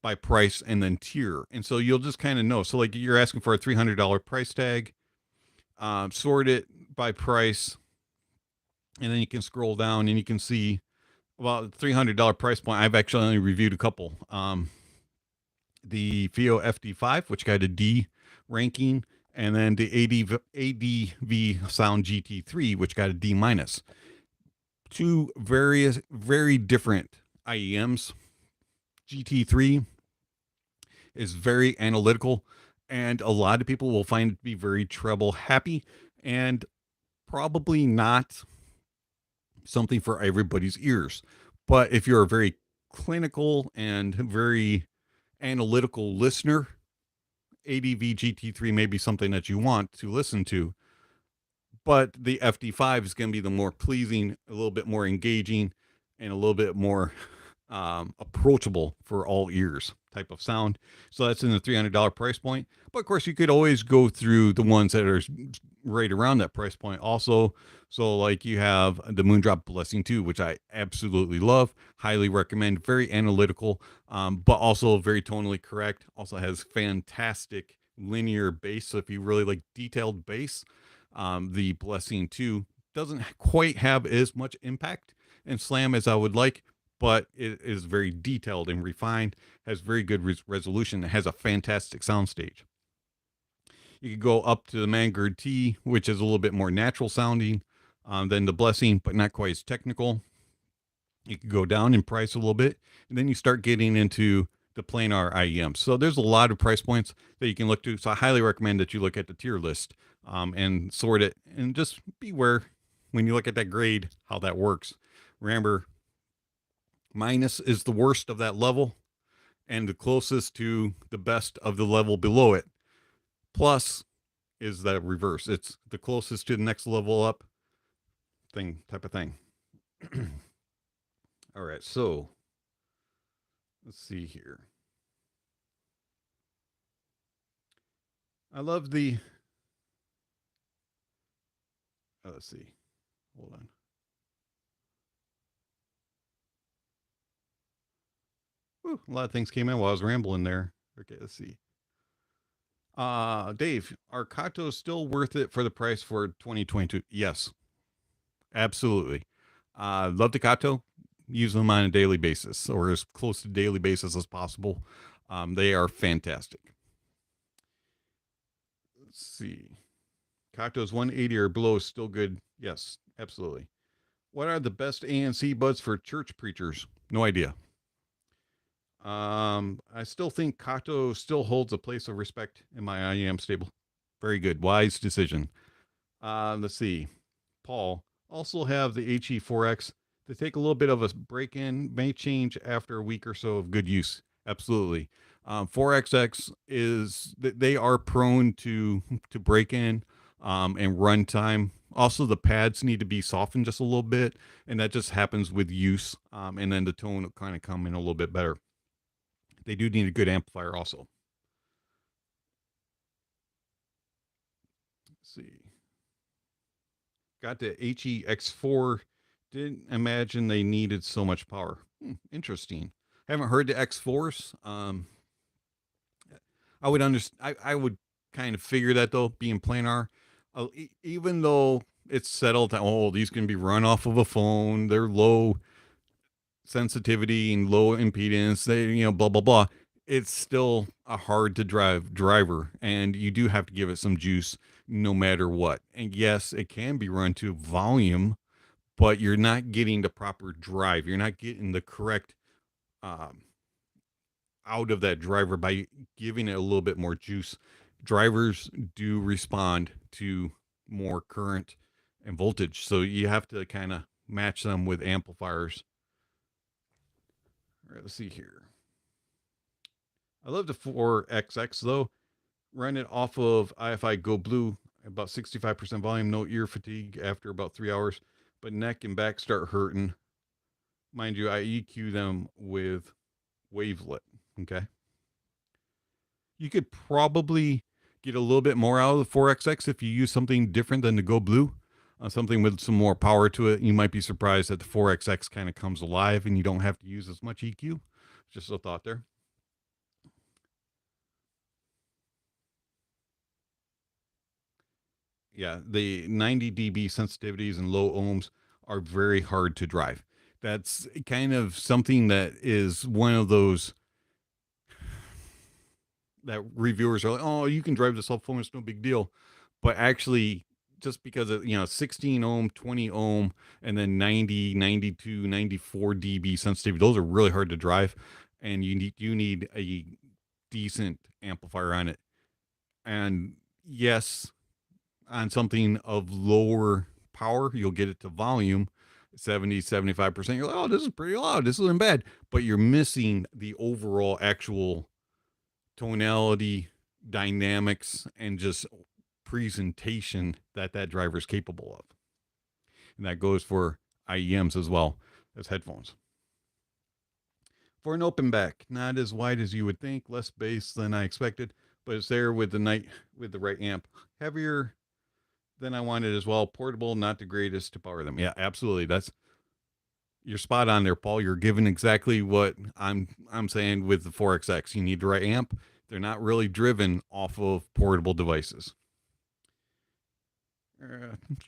by price and then tier. And so you'll just kind of know. So like you're asking for a $300 price tag, sort it by price, and then you can scroll down and you can see about $300 price point. I've actually only reviewed a couple. The FIO FD5, which got a D ranking, and then the ADV Sound GT3, which got a D minus. Two very different IEMs. GT3 is very analytical, and a lot of people will find it to be very treble happy, and probably not something for everybody's ears. But if you're a very clinical and very analytical listener, ADV GT3 may be something that you want to listen to. But the FD5 is going to be the more pleasing, a little bit more engaging, and a little bit more approachable for all ears type of sound. So that's in the $300 price point. But of course, you could always go through the ones that are right around that price point also. So like you have the Moondrop Blessing 2, which I absolutely love, highly recommend, very analytical, but also very tonally correct. Also has fantastic linear bass. So if you really like detailed bass, the Blessing 2 doesn't quite have as much impact and slam as I would like, but it is very detailed and refined, has very good resolution, it has a fantastic soundstage. You could go up to the Mangard T, which is a little bit more natural sounding than the Blessing, but not quite as technical. You could go down in price a little bit, and then you start getting into the planar IEMs. So there's a lot of price points that you can look to. So I highly recommend that you look at the tier list and sort it, and just beware when you look at that grade, how that works. Remember, minus is the worst of that level and the closest to the best of the level below it. Plus is the reverse. It's the closest to the next level up type of thing. All right, so let's see here. I love the, let's see, hold on. Whew, a lot of things came in while I was rambling there. Okay, let's see. Dave, are Katos still worth it for the price for 2022? Yes, absolutely. Love the Kato. Use them on a daily basis, or as close to daily basis as possible. They are fantastic. Let's see. Katos 180 or below is still good. Yes, absolutely. What are the best ANC buds for church preachers? No idea. I still think Kato still holds a place of respect in my IEM stable. Very good. Wise decision. Let's see. Paul, also have the HE4X. They take a little bit of a break in, may change after a week or so of good use. Absolutely. 4XX is, they are prone to break in and run time. Also, the pads need to be softened just a little bit, and that just happens with use. And then the tone will kind of come in a little bit better. They do need a good amplifier also. Let's see. Got the HEX4. Didn't imagine they needed so much power. Interesting. Haven't heard the X4s. I would understand. I would kind of figure that though, being planar. Even though it's settled that, oh, these can be run off of a phone. They're low sensitivity and low impedance. They, you know, blah blah blah. It's still a hard to drive driver, and you do have to give it some juice no matter what. And yes, it can be run to volume, but you're not getting the proper drive. You're not getting the correct out of that driver by giving it a little bit more juice. Drivers do respond to more current and voltage, so you have to kind of match them with amplifiers. All right, let's see here. I love the 4XX though. Run it off of IFI Go Blue, about 65% volume, no ear fatigue after about 3 hours, but neck and back start hurting. Mind you, I EQ them with wavelet. Okay. You could probably get a little bit more out of the 4XX if you use something different than the Go Blue. Something with some more power to it. You might be surprised that the 4XX kind of comes alive and you don't have to use as much EQ. Just a thought there. Yeah, the 90 dB sensitivities and low ohms are very hard to drive. That's kind of something that is one of those that reviewers are like, oh, you can drive the cell phone, it's no big deal. But actually, just because of, 16 ohm, 20 ohm, and then 90, 92, 94 dB sensitivity, those are really hard to drive. And you need a decent amplifier on it. And yes, on something of lower power, you'll get it to volume 70, 75%. You're like, oh, this is pretty loud. This isn't bad. But you're missing the overall actual tonality, dynamics, and just presentation that driver is capable of. And that goes for IEMs as well as headphones. For an open back, not as wide as you would think, less bass than I expected, but it's there with the right amp. Heavier than I wanted as well. Portable, not the greatest to power them. Yeah, absolutely. You're spot on there, Paul. You're giving exactly what I'm saying with the 4XX. You need the right amp. They're not really driven off of portable devices.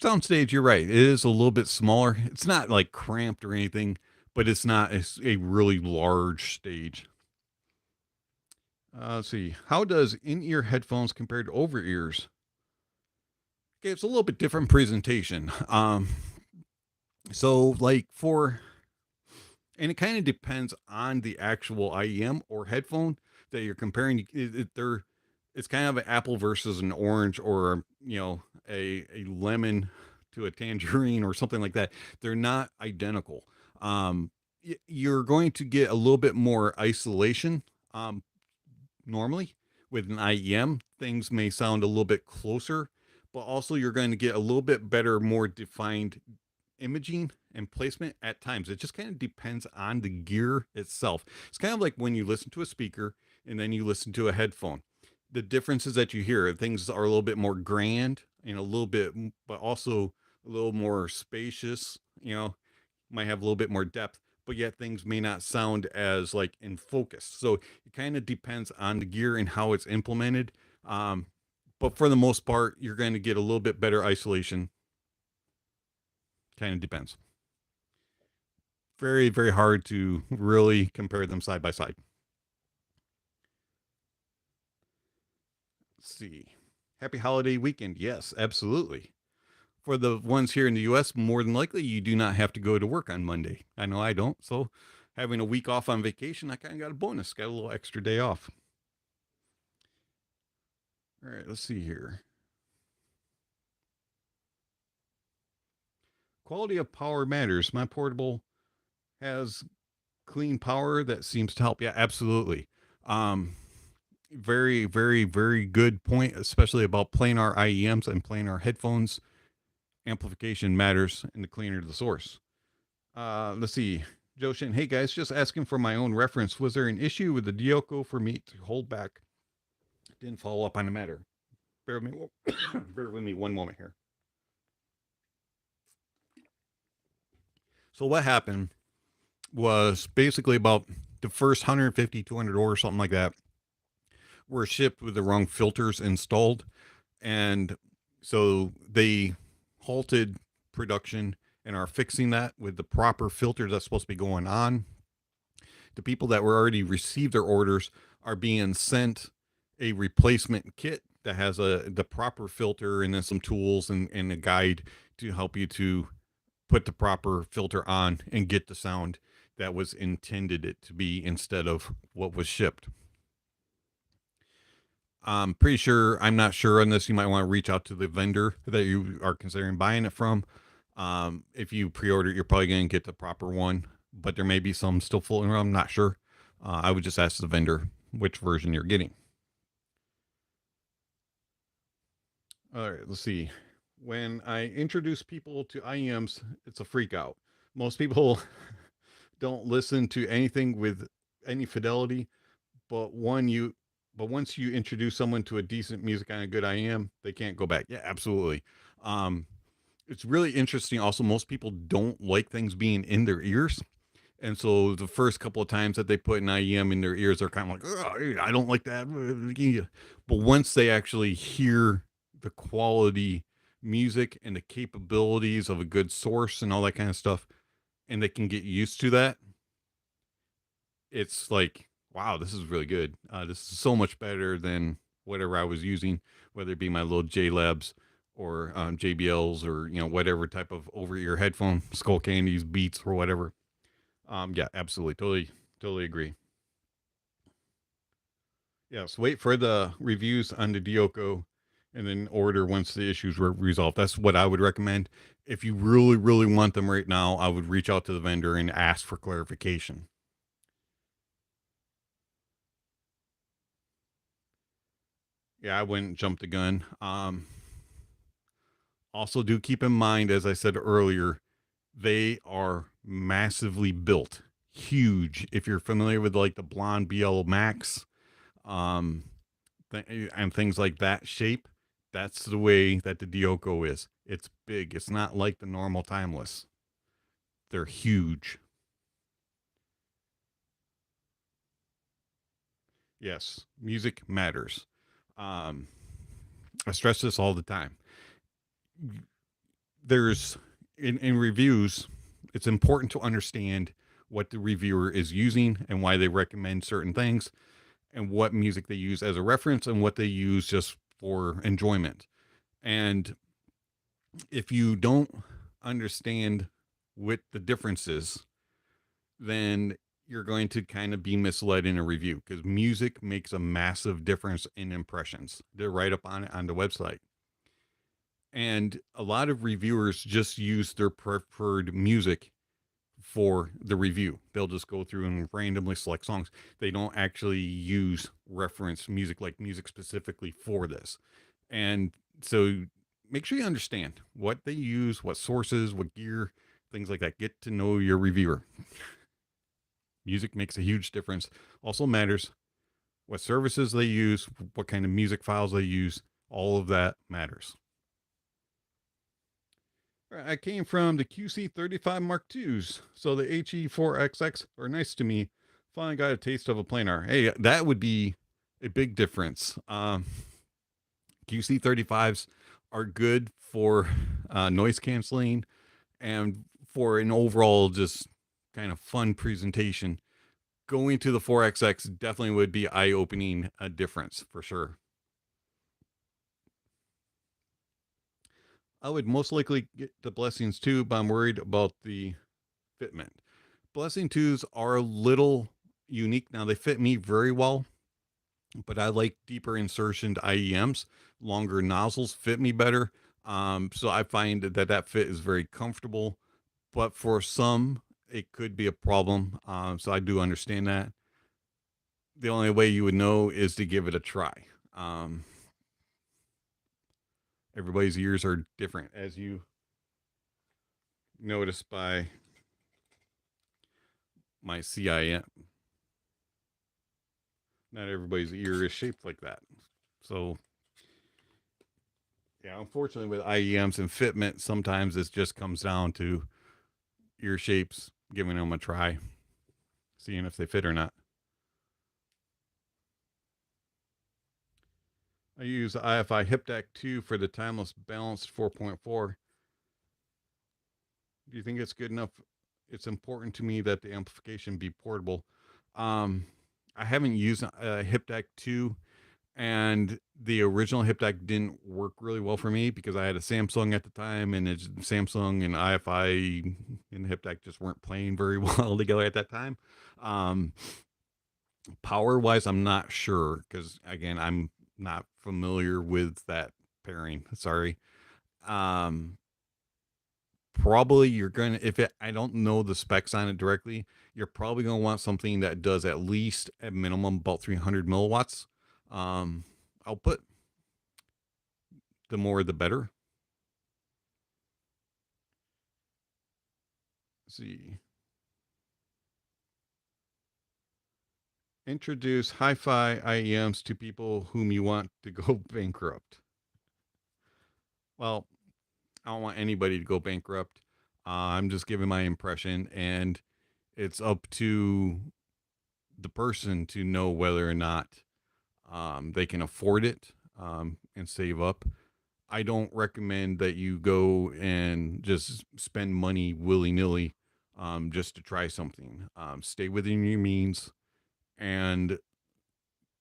Soundstage, you're right. It is a little bit smaller. It's not like cramped or anything, but it's not a really large stage. Let's see. How does in-ear headphones compare to over-ears? Okay, it's a little bit different presentation. So like and it kind of depends on the actual IEM or headphone that you're comparing. It's kind of an apple versus an orange, or a lemon to a tangerine or something like that. They're not identical. You're going to get a little bit more isolation. Normally with an IEM, things may sound a little bit closer, but also you're going to get a little bit better, more defined imaging and placement at times. It just kind of depends on the gear itself. It's kind of like when you listen to a speaker and then you listen to a headphone. The differences that you hear, things are a little bit more grand and a little bit, but also a little more spacious, might have a little bit more depth, but yet things may not sound as like in focus. So it kind of depends on the gear and how it's implemented. But for the most part, you're going to get a little bit better isolation. Kind of depends. Very, very hard to really compare them side by side. Let's see. Happy holiday weekend. Yes, absolutely. For the ones here in the US, more than likely you do not have to go to work on Monday. I know I don't. So having a week off on vacation, I kind of got a bonus, got a little extra day off. All right, let's see here. Quality of power matters. My portable has clean power that seems to help. Yeah, absolutely. Very, very, very good point, especially about planar IEMs and planar headphones. Amplification matters, and the cleaner the source. Let's see. Joe Shin, hey guys, just asking for my own reference. Was there an issue with the Dioko for me to hold back? Didn't follow up on the matter. Bear with me, bear with me one moment here. So what happened was basically about the first 150, 200 orders, something like that, were shipped with the wrong filters installed. And so they halted production and are fixing that with the proper filters that's supposed to be going on. The people that were already received their orders are being sent a replacement kit that has the proper filter and then some tools and a guide to help you to put the proper filter on and get the sound that was intended it to be instead of what was shipped. I'm pretty sure, I'm not sure on this. You might want to reach out to the vendor that you are considering buying it from. If you pre-order, you're probably going to get the proper one, but there may be some still floating around. I'm not sure. I would just ask the vendor which version you're getting. All right, let's see. When I introduce people to IEMs, it's a freak out. Most people don't listen to anything with any fidelity, but once you introduce someone to a decent music on a good IEM, they can't go back. Yeah, absolutely. It's really interesting. Also, most people don't like things being in their ears. And so the first couple of times that they put an IEM in their ears, they're kind of like, I don't like that. But once they actually hear the quality music and the capabilities of a good source and all that kind of stuff, and they can get used to that, it's like, wow, this is really good. This is so much better than whatever I was using, whether it be my little JLabs or JBLs or whatever type of over ear headphone, Skull Candies, Beats or whatever. Yeah, absolutely, totally agree. Yes, wait for the reviews on the Dioko and then order once the issues were resolved. That's what I would recommend. If you really, really want them right now, I would reach out to the vendor and ask for clarification. Yeah, I wouldn't jump the gun. Also, do keep in mind, as I said earlier, they are massively built, huge. If you're familiar with like the Blonde BL Max, um, and things like that shape, that's the way that the Dioko is. It's big. It's not like the normal Timeless. They're huge. Yes, music matters. Um, I stress this all the time. There's in reviews, it's important to understand what the reviewer is using and why they recommend certain things and what music they use as a reference and what they use just for enjoyment. And if you don't understand what the difference is, then you're going to kind of be misled in a review because music makes a massive difference in impressions. They're right up on it on the website. And a lot of reviewers just use their preferred music for the review. They'll just go through and randomly select songs. They don't actually use reference music, like music specifically for this. And so make sure you understand what they use, what sources, what gear, things like that. Get to know your reviewer. Music makes a huge difference. Also matters what services they use, what kind of music files they use. All of that matters. I came from the QC35 Mark IIs, so the HE4XX are nice to me. Finally got a taste of a planar. Hey, that would be a big difference. QC35s are good for noise canceling and for an overall just kind of fun presentation. Going to the 4XX definitely would be eye-opening a difference for sure. I would most likely get the Blessings too, but I'm worried about the fitment. Blessing 2s are a little unique. Now, they fit me very well, but I like deeper insertion IEMs. Longer nozzles fit me better. So I find that fit is very comfortable, but for some, it could be a problem. So I do understand that. The only way you would know is to give it a try. Everybody's ears are different, as you notice by my CIM. Not everybody's ear is shaped like that. So, yeah, unfortunately, with IEMs and fitment, sometimes it just comes down to ear shapes, giving them a try, seeing if they fit or not. I use the IFI Hip Deck 2 for the Timeless Balanced 4.4. Do you think it's good enough? It's important to me that the amplification be portable. I haven't used a Hip Deck 2, and the original Hip Deck didn't work really well for me because I had a Samsung at the time, and Samsung and IFI and the Hip Deck just weren't playing very well together at that time. Power wise, I'm not sure because again, I'm not familiar with that pairing. Sorry. Um, Probably you're gonna if it I don't know the specs on it directly, you're probably gonna want something that does at least at minimum about 300 milliwatts output. The more the better. Let's see. Introduce hi-fi IEMs to people whom you want to go bankrupt. Well, I don't want anybody to go bankrupt. I'm just giving my impression, and it's up to the person to know whether or not they can afford it and save up. I don't recommend that you go and just spend money willy-nilly just to try something. Stay within your means and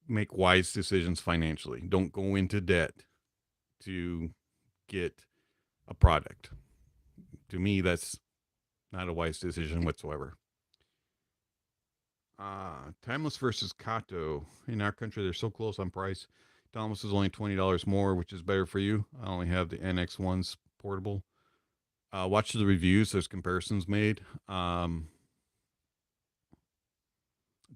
make wise decisions financially. Don't go into debt to get a product. To me, that's not a wise decision whatsoever. Timeless versus Kato. In our country, they're so close on price. Timeless is only $20 more, which is better for you. I only have the NX1s portable. Watch the reviews. There's comparisons made.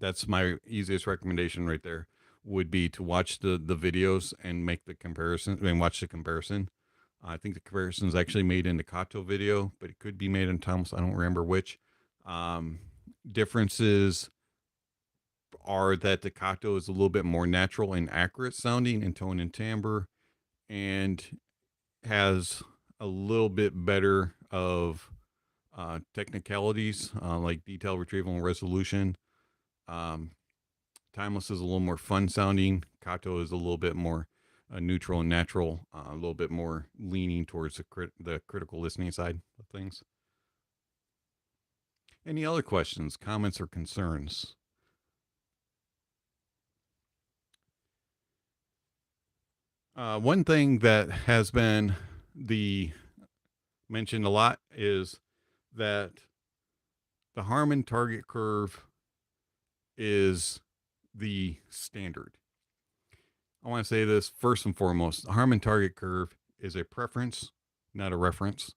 That's my easiest recommendation right there, would be to watch the videos and make the comparison. I mean, watch the comparison. I think the comparison is actually made in the Kato video, but it could be made in Timeless. I don't remember which. Differences are that the Kato is a little bit more natural and accurate sounding in tone and timbre, and has a little bit better of technicalities like detail retrieval and resolution. Timeless is a little more fun sounding. Kato is a little bit more neutral and natural, a little bit more leaning towards the critical listening side of things. Any other questions, comments, or concerns? One thing that has been mentioned a lot is that the Harman target curve is the standard. I want to say this first and foremost. The Harman target curve is a preference, not a reference.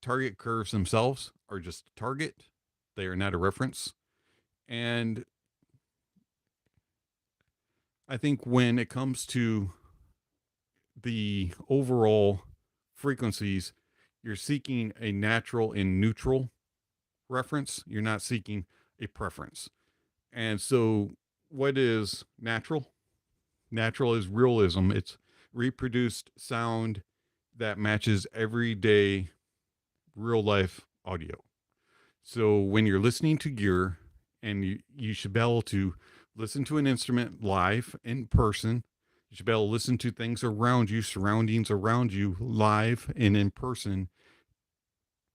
Target curves themselves are just a target. They are not a reference. And I think when it comes to the overall frequencies, you're seeking a natural and neutral reference. You're not seeking a preference. And so what is natural? Natural is realism. It's reproduced sound that matches everyday real life audio. So when you're listening to gear, and you should be able to listen to an instrument live in person, you should be able to listen to things around you, surroundings around you, live and in person,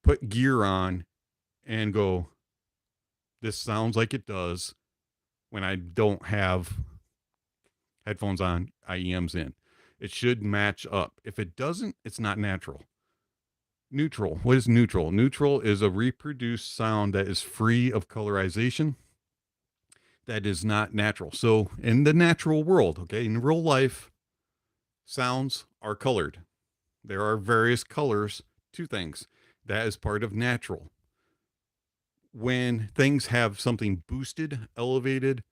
put gear on and go, this sounds like it does when I don't have headphones on, IEMs in. It should match up. If it doesn't, it's not natural. Neutral. What is neutral? Neutral is a reproduced sound that is free of colorization. That is not natural. So in the natural world, okay, in real life, sounds are colored. There are various colors to things. That is part of natural. When things have something boosted, elevated,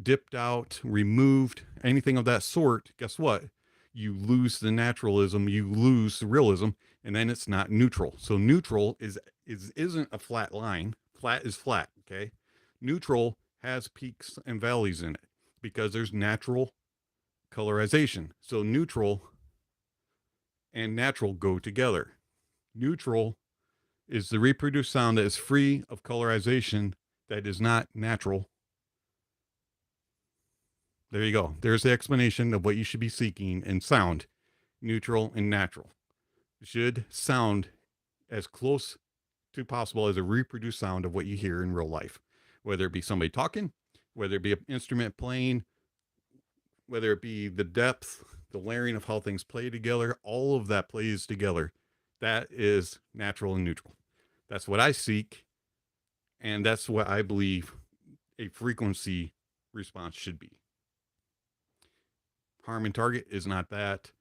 dipped out, removed, anything of that sort, guess what? You lose the naturalism, you lose the realism, and then it's not neutral. So neutral isn't a flat line. Flat is flat, okay? Neutral has peaks and valleys in it because there's natural colorization. So neutral and natural go together. Neutral is the reproduced sound that is free of colorization, that is not natural. There you go. There's the explanation of what you should be seeking in sound, neutral and natural. It should sound as close to possible as a reproduced sound of what you hear in real life, whether it be somebody talking, whether it be an instrument playing, whether it be the depth, the layering of how things play together, all of that plays together. That is natural and neutral. That's what I seek, and that's what I believe a frequency response should be. Harman target is not that,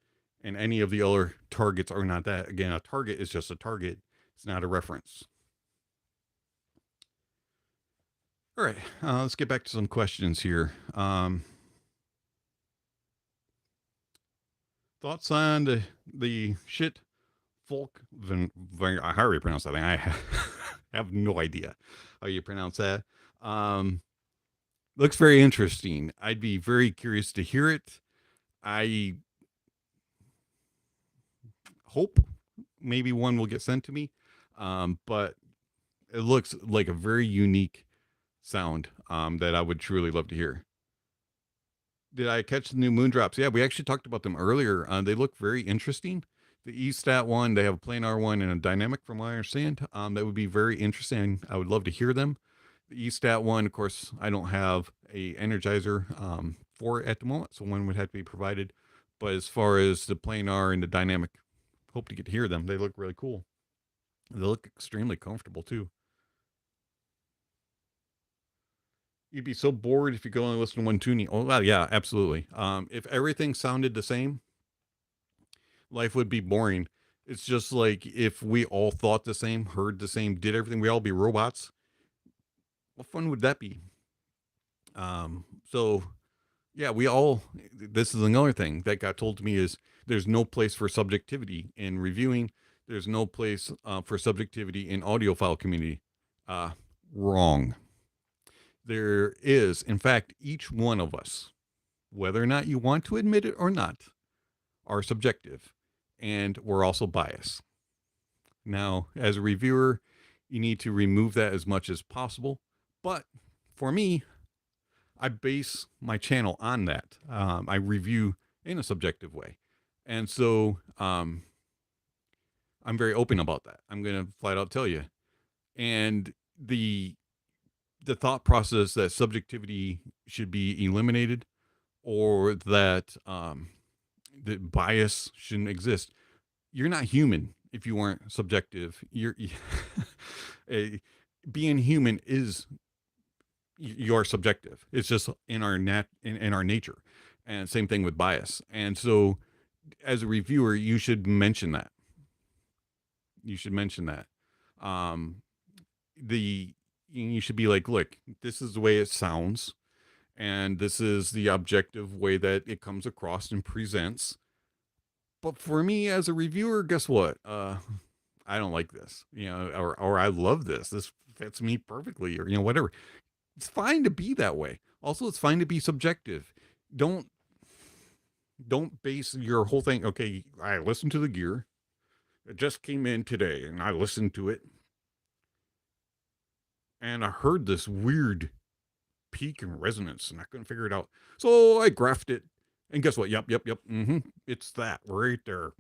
and any of the other targets are not that. Again, a target is just a target. It's not a reference. All right, let's get back to some questions here. Thoughts on the shit folk, I hardly pronounce that thing. I have no idea how you pronounce that. Looks very interesting. I'd be very curious to hear it. I hope maybe one will get sent to me, but it looks like a very unique sound that I would truly love to hear. Did I catch the new Moondrops? Yeah, we actually talked about them earlier. They look very interesting. The E-Stat one, they have a planar one and a dynamic from what I understand. That would be very interesting. I would love to hear them. The E-Stat one, of course, I don't have a energizer for it at the moment, so one would have to be provided. But as far as the planar and the dynamic, hope to get to hear them. They look really cool. They look extremely comfortable too. You'd be so bored if you could only listen to one tuning. Oh, well, yeah, absolutely. If everything sounded the same, life would be boring. It's just like if we all thought the same, heard the same, did everything, we all be robots. What fun would that be? So yeah, we all, this is another thing that got told to me is there's no place for subjectivity in reviewing. There's no place for subjectivity in audiophile community. Uh, Wrong. There is, in fact, each one of us, whether or not you want to admit it or not, are subjective, and we're also biased. Now, as a reviewer, you need to remove that as much as possible. But for me, I base my channel on that. I review in a subjective way. And so I'm very open about that. I'm going to flat out tell you. And the thought process that subjectivity should be eliminated or that that bias shouldn't exist. You're not human if you aren't subjective. You're being human is you're subjective. It's just in our in our nature, and same thing with bias. And so, as a reviewer, you should mention that. You should mention that. Um, the you should be like, look, this is the way it sounds, and this is the objective way that it comes across and presents. But for me as a reviewer, guess what? I don't like this, or I love this. This fits me perfectly, or whatever. It's fine to be that way. Also, it's fine to be subjective. Don't don't base your whole thing. Okay, I listened to the gear. It just came in today, and I listened to it, and I heard this weird peak and resonance, and I couldn't figure it out. So I graphed it, and guess what? Yep. It's that right there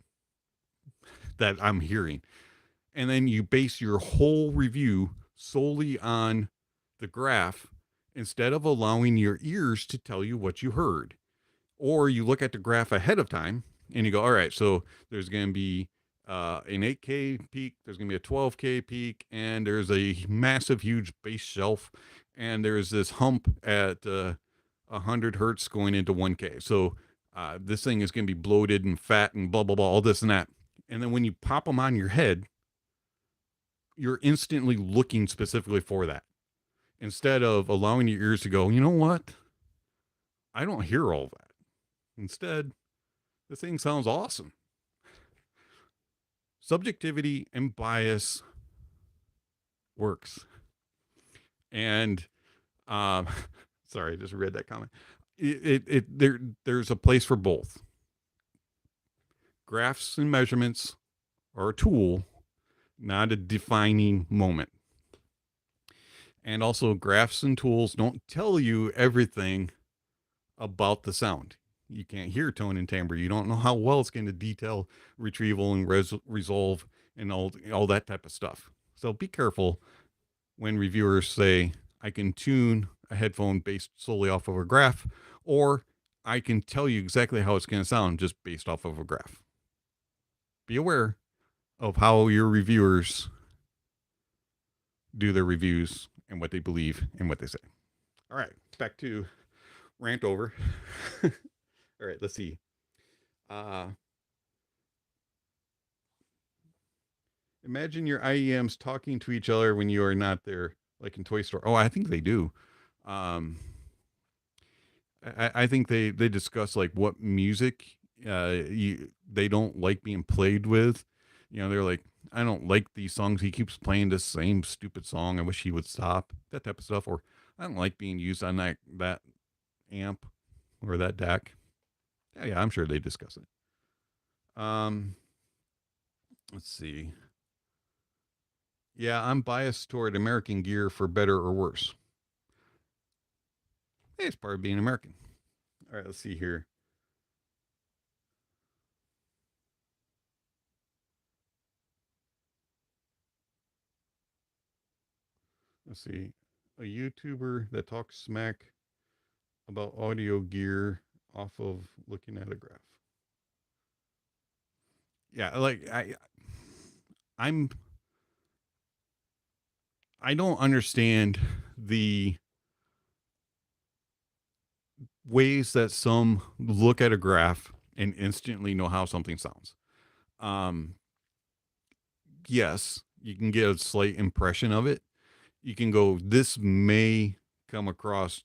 that I'm hearing. And then you base your whole review solely on the graph instead of allowing your ears to tell you what you heard. Or you look at the graph ahead of time and you go, all right, so there's going to be an 8K peak, there's going to be a 12K peak, and there's a massive, huge bass shelf, and there's this hump at 100 hertz going into 1K. So this thing is going to be bloated and fat and blah, blah, blah, all this and that. And then when you pop them on your head, you're instantly looking specifically for that instead of allowing your ears to go, you know what? I don't hear all that. Instead, the thing sounds awesome. Subjectivity and bias works. And sorry, I just read that comment. There's a place for both. Graphs and measurements are a tool, not a defining moment. And also, graphs and tools don't tell you everything about the sound. You can't hear tone and timbre. You don't know how well it's going to detail retrieval and resolve and all that type of stuff. So be careful when reviewers say, I can tune a headphone based solely off of a graph, or I can tell you exactly how it's going to sound just based off of a graph. Be aware of how your reviewers do their reviews and what they believe and what they say. All right, back to rant over. All right, let's see. Imagine your IEMs talking to each other when you are not there, like in Toy Story. Oh, I think they do. I think they discuss like what music they don't like being played with. They're like, I don't like these songs. He keeps playing the same stupid song. I wish he would stop. That type of stuff. Or I don't like being used on that amp or that DAC. Yeah, I'm sure they discuss it. Let's see. Yeah, I'm biased toward American gear for better or worse. Hey, it's part of being American. All right, let's see here. Let's see. A YouTuber that talks smack about audio gear off of looking at a graph. Yeah, like I'm I don't understand the ways that some look at a graph and instantly know how something sounds. Um, yes, you can get a slight impression of it. You can go, this may come across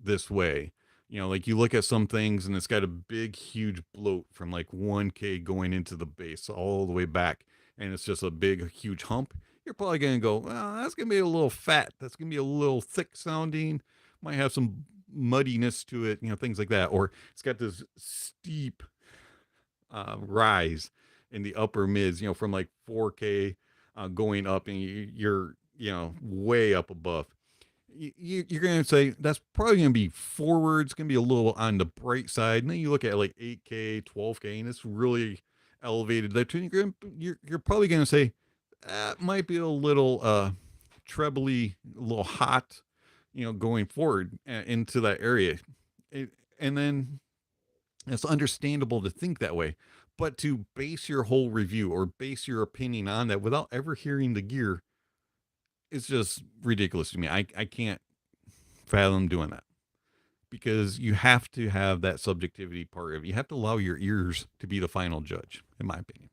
this way. You know, like you look at some things and it's got a big, huge bloat from like 1K going into the bass all the way back, and it's just a big, huge hump. You're probably going to go, well, that's going to be a little fat. That's going to be a little thick sounding. Might have some muddiness to it, you know, things like that. Or it's got this steep rise in the upper mids, you know, from like 4K going up, and you're, you know, way up above. You're going to say that's probably going to be forward. It's going to be a little on the bright side. And then you look at like 8K, 12K, and it's really elevated. You're probably going to say that might be a little trebly, a little hot, you know, going forward into that area. And then it's understandable to think that way. But to base your whole review or base your opinion on that without ever hearing the gear, it's just ridiculous to me. I can't fathom doing that, because you have to have that subjectivity part of it. You have to allow your ears to be the final judge, in my opinion.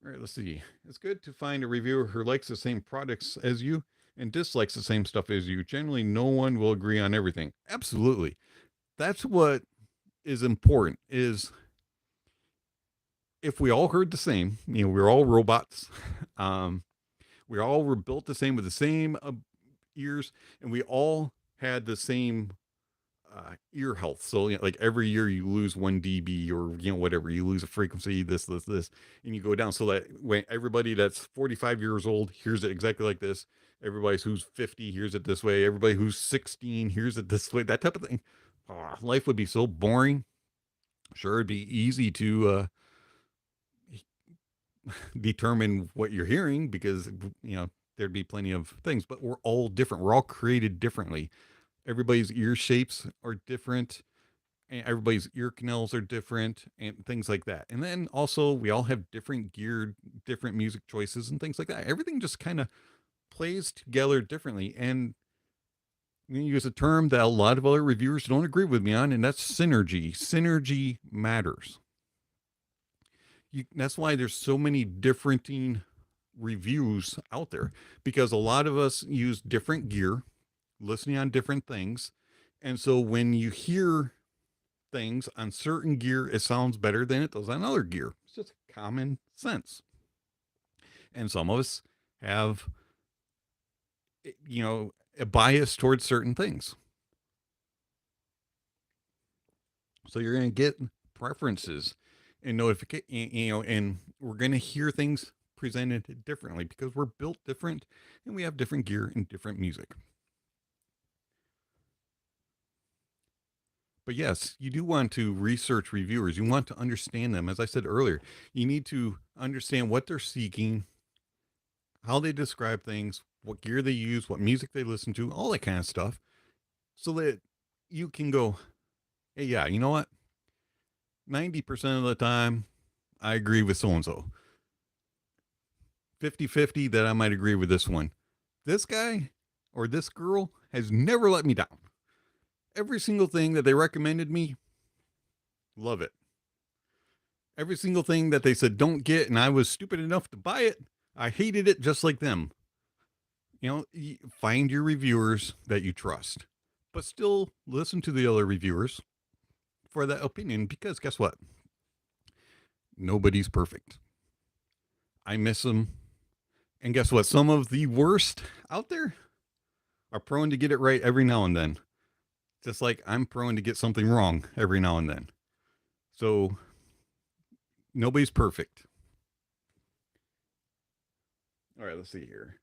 All right, let's see. It's good to find a reviewer who likes the same products as you and dislikes the same stuff as you. Generally, no one will agree on everything. Absolutely. That's what is important, is if we all heard the same, you know, we're all robots. Um, we all were built the same with the same ears, and we all had the same ear health. So, you know, like every year you lose 1 dB, or, you know, whatever, you lose a frequency, this, and you go down. So that when everybody that's 45 years old hears it exactly like this, everybody who's 50 hears it this way, everybody who's 16 hears it this way, that type of thing. Life would be so boring. Sure, it'd be easy to determine what you're hearing, because, you know, there'd be plenty of things, but we're all different. We're all created differently. Everybody's ear shapes are different, and everybody's ear canals are different, and things like that. And then also we all have different gear, different music choices, and things like that. Everything just kind of plays together differently. And I'm going to use a term that a lot of other reviewers don't agree with me on, and that's synergy. Synergy matters. That's why there's so many differing reviews out there, because a lot of us use different gear, listening on different things. And so when you hear things on certain gear, it sounds better than it does on other gear. It's just common sense. And some of us have, you know, a bias towards certain things. So you're going to get preferences and notification, you know, and we're going to hear things presented differently because we're built different and we have different gear and different music. But yes, you do want to research reviewers. You want to understand them. As I said earlier, you need to understand what they're seeking, how they describe things, what gear they use, what music they listen to, all that kind of stuff, so that you can go, hey, yeah, you know what? 90% of the time, I agree with so and so. 50-50 that I might agree with this one. This guy or this girl has never let me down. Every single thing that they recommended me, love it. Every single thing that they said don't get, and I was stupid enough to buy it, I hated it just like them. You know, find your reviewers that you trust, but still listen to the other reviewers for that opinion, because guess what? Nobody's perfect. I miss them. And guess what? Some of the worst out there are prone to get it right every now and then. Just like I'm prone to get something wrong every now and then. So nobody's perfect. All right, let's see here.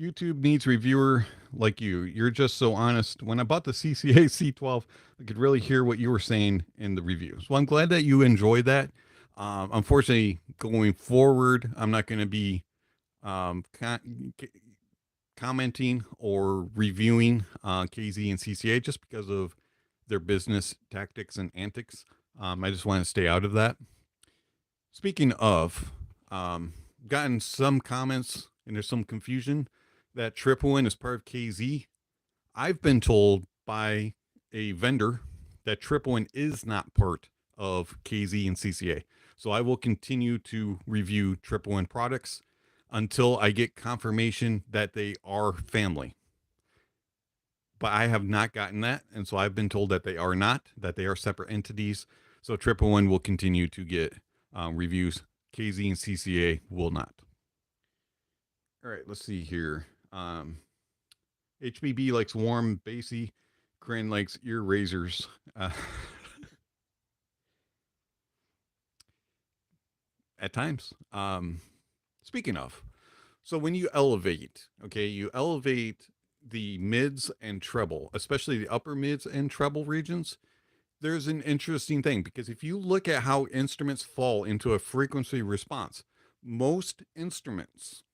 YouTube needs reviewer like you. You're just so honest. When I bought the CCA C12, I could really hear what you were saying in the review. So I'm glad that you enjoyed that. Unfortunately, going forward, I'm not going to be commenting or reviewing KZ and CCA just because of their business tactics and antics. I just want to stay out of that. Speaking of, gotten some comments and there's some confusion that Tripwin is part of KZ. I've been told by a vendor that Tripwin is not part of KZ and CCA. So I will continue to review Tripwin products until I get confirmation that they are family. But I have not gotten that. And so I've been told that they are not, that they are separate entities. So Tripwin will continue to get reviews. KZ and CCA will not. All right, let's see here. HBB likes warm, bassy. Corinne likes ear razors. At times. Speaking of, so when you elevate, okay, you elevate the mids and treble, especially the upper mids and treble regions. There's an interesting thing because if you look at how instruments fall into a frequency response, most instruments,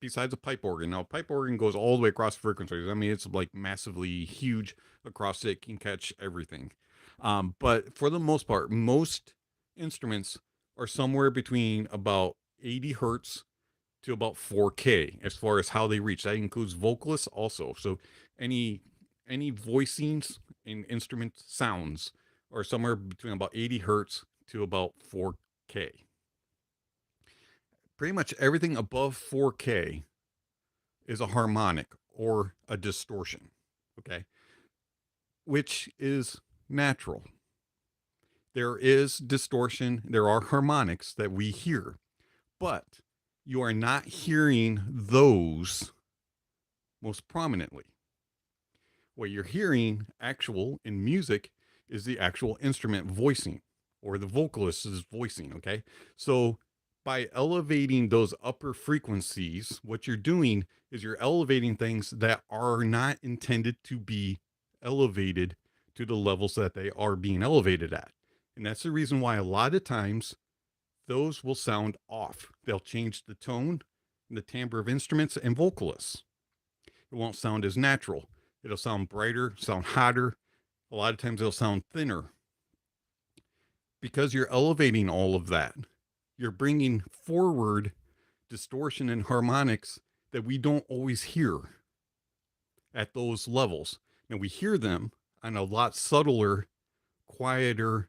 besides a pipe organ, now pipe organ goes all the way across frequencies. I mean, it's like massively huge across it, can catch everything. But for the most part, most instruments are somewhere between about 80 hertz to about 4K as far as how they reach. That includes vocalists also. So any voicings in instrument sounds are somewhere between about 80 hertz to about 4K. Pretty much everything above 4K is a harmonic or a distortion, okay? Which is natural. There is distortion, there are harmonics that we hear, but you are not hearing those most prominently. What you're hearing actual in music is the actual instrument voicing or the vocalist is voicing, okay? So by elevating those upper frequencies, what you're doing is you're elevating things that are not intended to be elevated to the levels that they are being elevated at. And that's the reason why a lot of times those will sound off. They'll change the tone and the timbre of instruments and vocalists. It won't sound as natural. It'll sound brighter, sound hotter. A lot of times it'll sound thinner. Because you're elevating all of that, you're bringing forward distortion and harmonics that we don't always hear at those levels. And we hear them on a lot subtler, quieter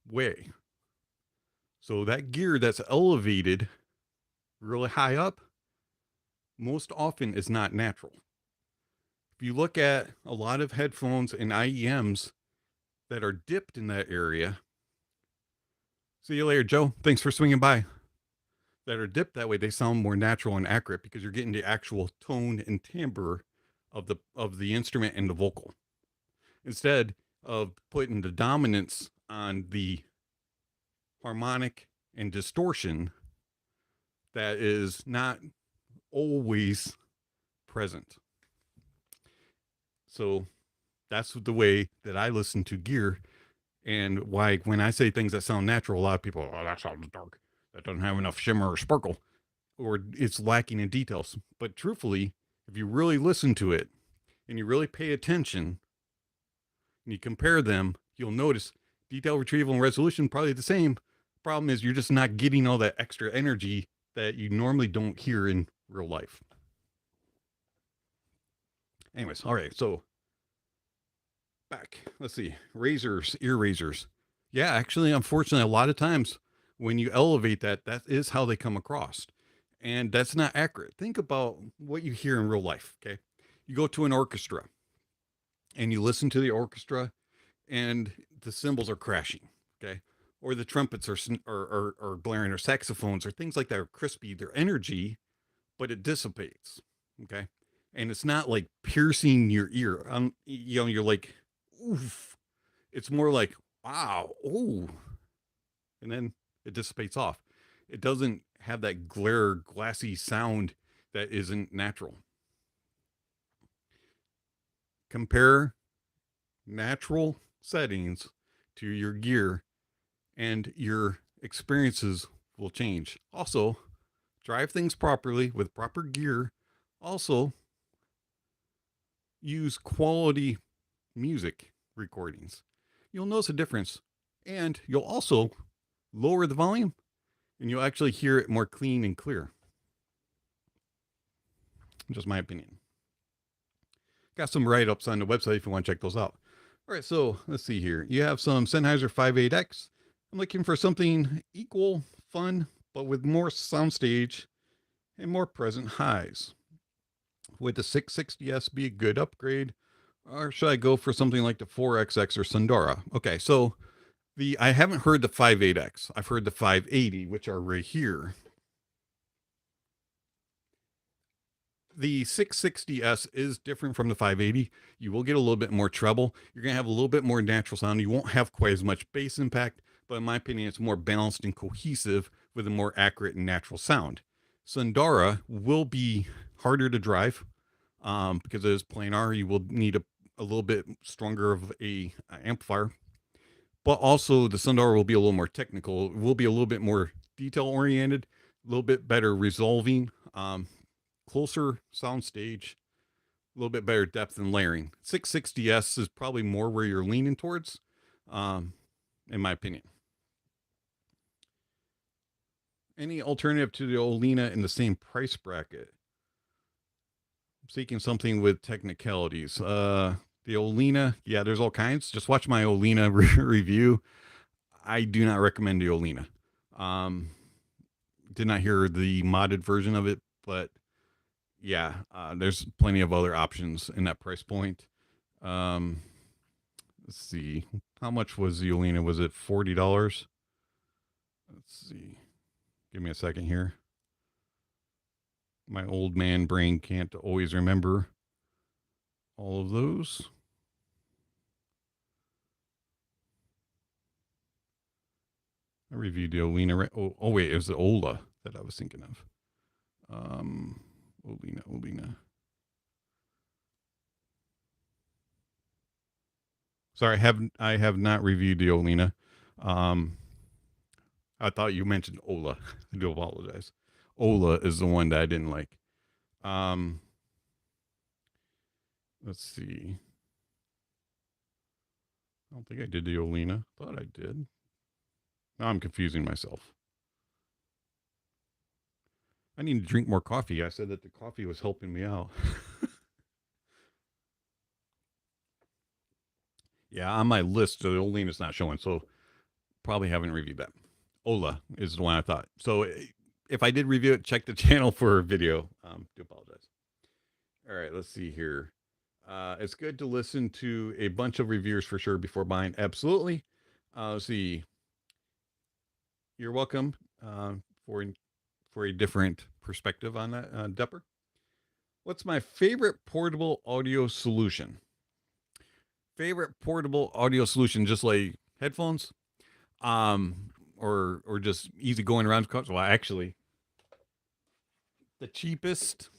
way. So that gear that's elevated really high up, most often is not natural. If you look at a lot of headphones and IEMs that are dipped in that area, see you later, Joe. Thanks for swinging by. That are dipped that way, they sound more natural and accurate because you're getting the actual tone and timbre of the instrument and the vocal, instead of putting the dominance on the harmonic and distortion that is not always present. So that's the way that I listen to gear, and why when I say things that sound natural, a lot of people, oh, that sounds dark. That doesn't have enough shimmer or sparkle, or it's lacking in details. But truthfully, if you really listen to it and you really pay attention and you compare them, you'll notice detail retrieval and resolution probably the same. Problem is you're just not getting all that extra energy that you normally don't hear in real life. Anyways, all right, so back. Let's see. Razors, ear razors. Yeah, actually, unfortunately, a lot of times when you elevate that, that is how they come across. And that's not accurate. Think about what you hear in real life, okay? You go to an orchestra and you listen to the orchestra and the cymbals are crashing, okay? Or the trumpets are blaring, or saxophones or things like that are crispy. They're energy, but it dissipates, okay? And it's not like piercing your ear. You know, you're like, oof. It's more like, wow, oh. And then it dissipates off. It doesn't have that glassy sound that isn't natural. Compare natural settings to your gear and your experiences will change. Also, drive things properly with proper gear. Also, use quality music recordings. You'll notice a difference, and you'll also lower the volume and you'll actually hear it more clean and clear. Just my opinion. Got some write-ups on the website if you want to check those out. All right, so let's see here. You have some Sennheiser 58X. I'm looking for something equal, fun, but with more soundstage and more present highs. Would the 660S be a good upgrade? Or should I go for something like the 4XX or Sundara? Okay, so I haven't heard the 58X. I've heard the 580, which are right here. The 660S is different from the 580. You will get a little bit more treble. You're going to have a little bit more natural sound. You won't have quite as much bass impact, but in my opinion, it's more balanced and cohesive with a more accurate and natural sound. Sundara will be harder to drive because it is planar. You will need a little bit stronger of a amplifier, but also the Sundara will be a little more technical. It will be a little bit more detail oriented, a little bit better resolving, closer soundstage, a little bit better depth and layering. 660S is probably more where you're leaning towards, in my opinion. Any alternative to the Olina in the same price bracket? I'm seeking something with technicalities. The Olina, yeah, there's all kinds. Just watch my Olina review. I do not recommend the Olina. Did not hear the modded version of it, but yeah, there's plenty of other options in that price point. Let's see. How much was the Olina? Was it $40? Let's see. Give me a second here. My old man brain can't always remember all of those. I reviewed the Olina. Right? Oh, wait, it was the Ola that I was thinking of. Olina. Sorry, I have not reviewed the Olina. I thought you mentioned Ola. I do apologize. Ola is the one that I didn't like. Let's see. I don't think I did the Olina. Thought I did. Now I'm confusing myself. I need to drink more coffee. I said that the coffee was helping me out. Yeah, on my list, the Olina is not showing, so probably haven't reviewed that. Ola is the one I thought. So if I did review it, check the channel for a video. Do apologize. All right, let's see here. It's good to listen to a bunch of reviewers for sure before buying. Absolutely. Let's see. You're welcome for a different perspective on that, Depper. What's my favorite portable audio solution? Favorite portable audio solution, just like headphones, or just easy going around. Well, actually, the cheapest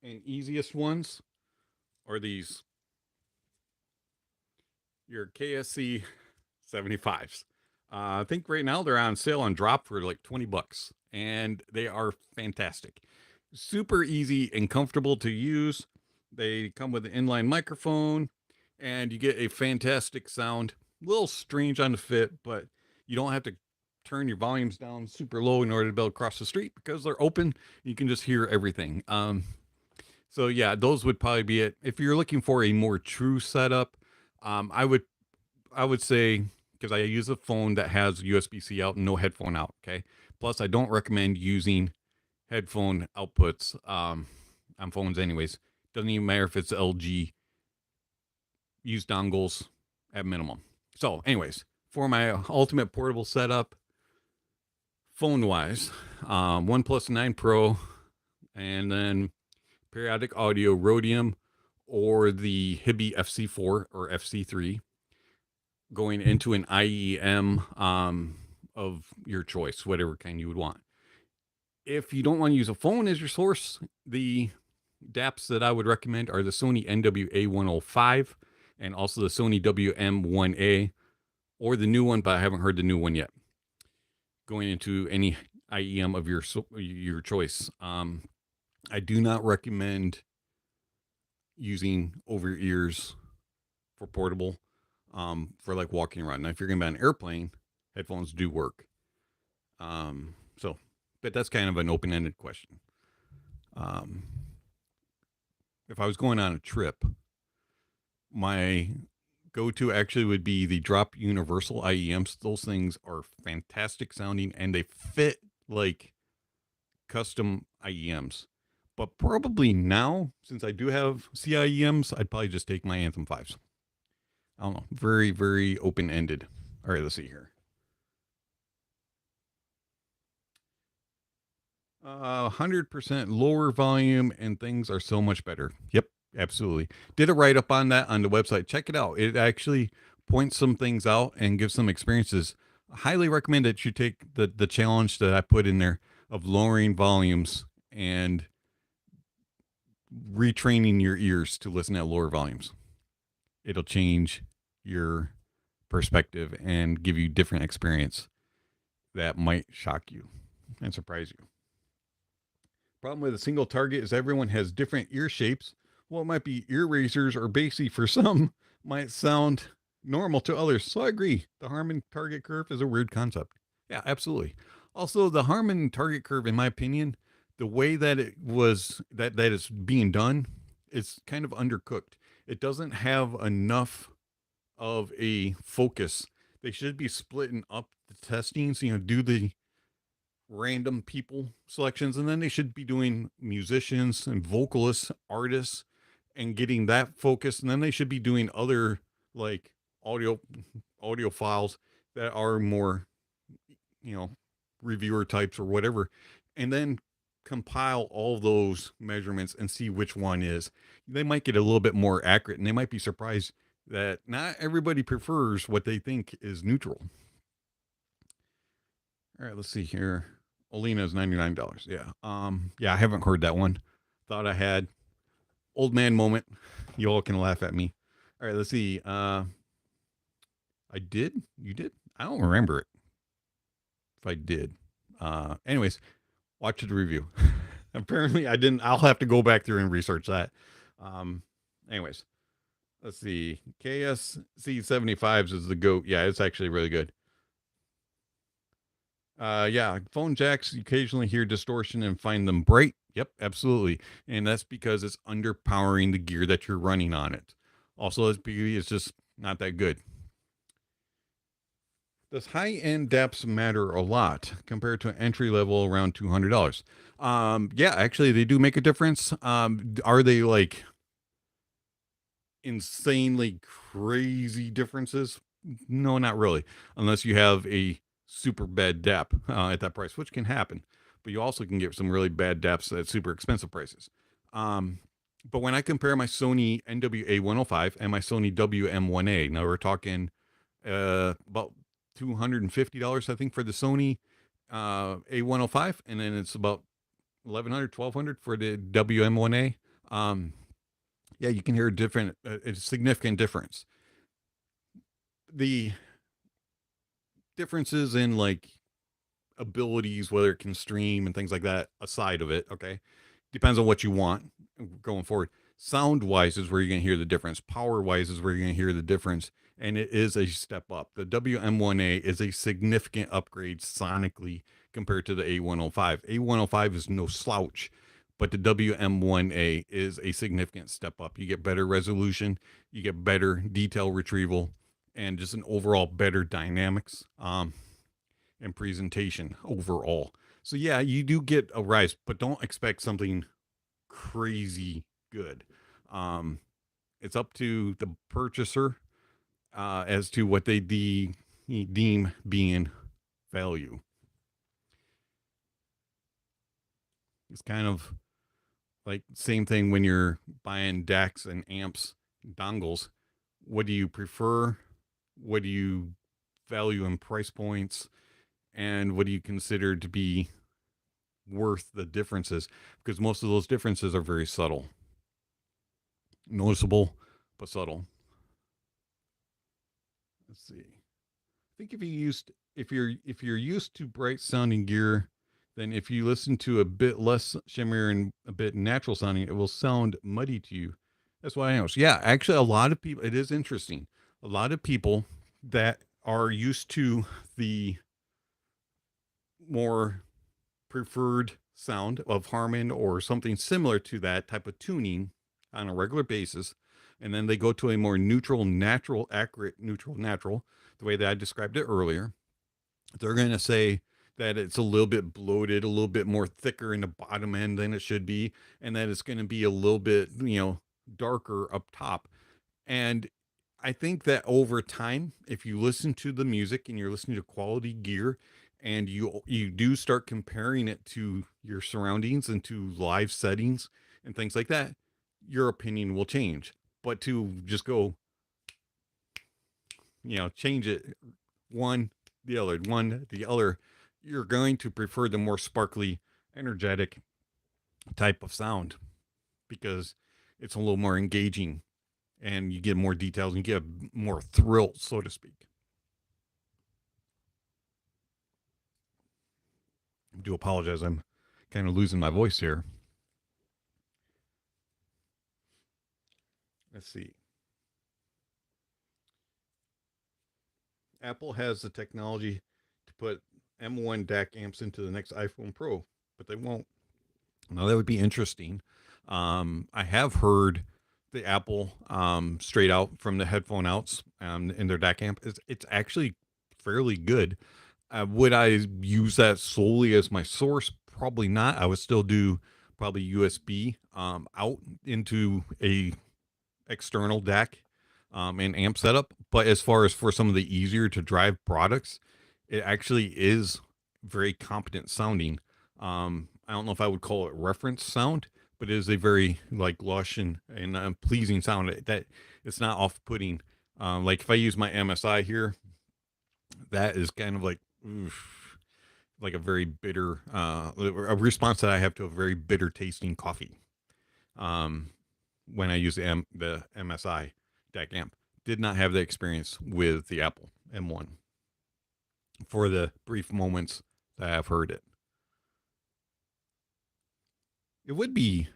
and easiest ones are these. Your KSC 75s. I think right now they're on sale on drop for like $20, and they are fantastic. Super easy and comfortable to use. They come with an inline microphone, and you get a fantastic sound. A little strange on the fit, but you don't have to turn your volumes down super low in order to be able to cross the street because they're open. You can just hear everything. So yeah, those would probably be it. If you're looking for a more true setup, I would say, because I use a phone that has USB-C out and no headphone out. Okay. Plus, I don't recommend using headphone outputs on phones, anyways. Doesn't even matter if it's LG. Use dongles at minimum. So, anyways, for my ultimate portable setup, phone-wise, OnePlus 9 Pro, and then Periodic Audio Rhodium, or the Hibby FC4 or FC3, going into an IEM of your choice, whatever kind you would want. If you don't want to use a phone as your source, the DAPs that I would recommend are the Sony NWA105 and also the Sony WM1A, or the new one, but I haven't heard the new one yet. Going into any IEM of your choice. I do not recommend using over your ears for portable, for like walking around. Now, if you're going to be on an airplane, headphones do work. But that's kind of an open-ended question. If I was going on a trip, my go-to actually would be the Drop Universal IEMs. Those things are fantastic sounding, and they fit like custom IEMs. But probably now, since I do have CIEMs, I'd probably just take my Anthem 5s. I don't know. Very, very open-ended. All right, let's see here. 100% lower volume and things are so much better. Yep, absolutely. Did a write-up on that on the website. Check it out. It actually points some things out and gives some experiences. I highly recommend that you take the challenge that I put in there of lowering volumes and retraining your ears to listen at lower volumes. It'll change your perspective and give you different experience that might shock you and surprise you. Problem with a single target is everyone has different ear shapes. Well, it might be ear raisers or bassy for some, might sound normal to others. So I agree. The Harman target curve is a weird concept. Yeah, absolutely. Also, the Harman target curve, in my opinion, the way that it was that is being done, is kind of undercooked. It doesn't have enough of a focus. They should be splitting up the testing. So, do the random people selections, and then they should be doing musicians and vocalists, artists, and getting that focus. And then they should be doing other like audio files that are more, reviewer types or whatever, and then compile all those measurements and see which one is. They might get a little bit more accurate, and they might be surprised that not everybody prefers what they think is neutral. All right, let's see here. Olina is $99. Yeah. Yeah, I haven't heard that one. Thought I had. Old man moment. You all can laugh at me. All right, let's see. I did? You did? I don't remember it. If I did. Anyways, watch the review. Apparently I didn't. I'll have to go back through and research that. Anyways, let's see. KSC 75s is the GOAT. Yeah, it's actually really good. Yeah, phone jacks, you occasionally hear distortion and find them bright. Yep, absolutely. And that's because it's underpowering the gear that you're running on it. Also, it's just not that good. Does high-end DAPs matter a lot compared to an entry level around $200? Yeah, actually, they do make a difference. Are they like insanely crazy differences? No, not really. Unless you have a super bad DAP at that price, which can happen. But you also can get some really bad DAPs at super expensive prices. But when I compare my Sony NWA105 and my Sony WM1A, now we're talking about $250, I think, for the Sony A105, and then it's about $1,100, $1,200 for the WM1A. Yeah, you can hear a significant difference. The differences in like abilities, whether it can stream and things like that, aside of it, okay, depends on what you want going forward. Sound wise is where you're going to hear the difference. Power wise is where you're going to hear the difference. And it is a step up. The WM1A is a significant upgrade sonically compared to the A105. A105 is no slouch, but the WM1A is a significant step up. You get better resolution, you get better detail retrieval, and just an overall better dynamics and presentation overall. So yeah, you do get a rise, but don't expect something crazy good. It's up to the purchaser as to what they deem being value. It's kind of like same thing when you're buying DACs and amps, dongles. What do you prefer? What do you value in price points? and what do you consider to be worth the differences? Because most of those differences are very subtle, noticeable, but subtle. Let's see. I think if you're used to bright sounding gear, then if you listen to a bit less shimmer and a bit natural sounding, it will sound muddy to you. That's why I know. Yeah, actually, a lot of people. It is interesting. A lot of people that are used to the more preferred sound of Harman or something similar to that type of tuning on a regular basis, and then they go to a more neutral, natural, accurate, neutral, natural, the way that I described it earlier, they're going to say that it's a little bit bloated, a little bit more thicker in the bottom end than it should be, and that it's going to be a little bit, darker up top. And I think that over time, if you listen to the music and you're listening to quality gear, and you do start comparing it to your surroundings and to live settings and things like that, your opinion will change. But to just go, change it one the other, you're going to prefer the more sparkly, energetic type of sound because it's a little more engaging and you get more details and you get more thrill, so to speak. I do apologize. I'm kind of losing my voice here. Let's see. Apple has the technology to put M1 DAC amps into the next iPhone Pro, but they won't. Now that would be interesting. I have heard the Apple straight out from the headphone outs in their DAC amp. It's actually fairly good. Would I use that solely as my source? Probably not. I would still do probably USB out into a external DAC and amp setup. But as far as for some of the easier to drive products, it actually is very competent sounding. I don't know if I would call it reference sound, but it is a very like lush and pleasing sound that it's not off-putting. Like if I use my MSI here, that is kind of like like a very bitter a response that I have to a very bitter tasting coffee. When I use the MSI DAC amp, did not have the experience with the Apple M1 for the brief moments that I've heard it. It would be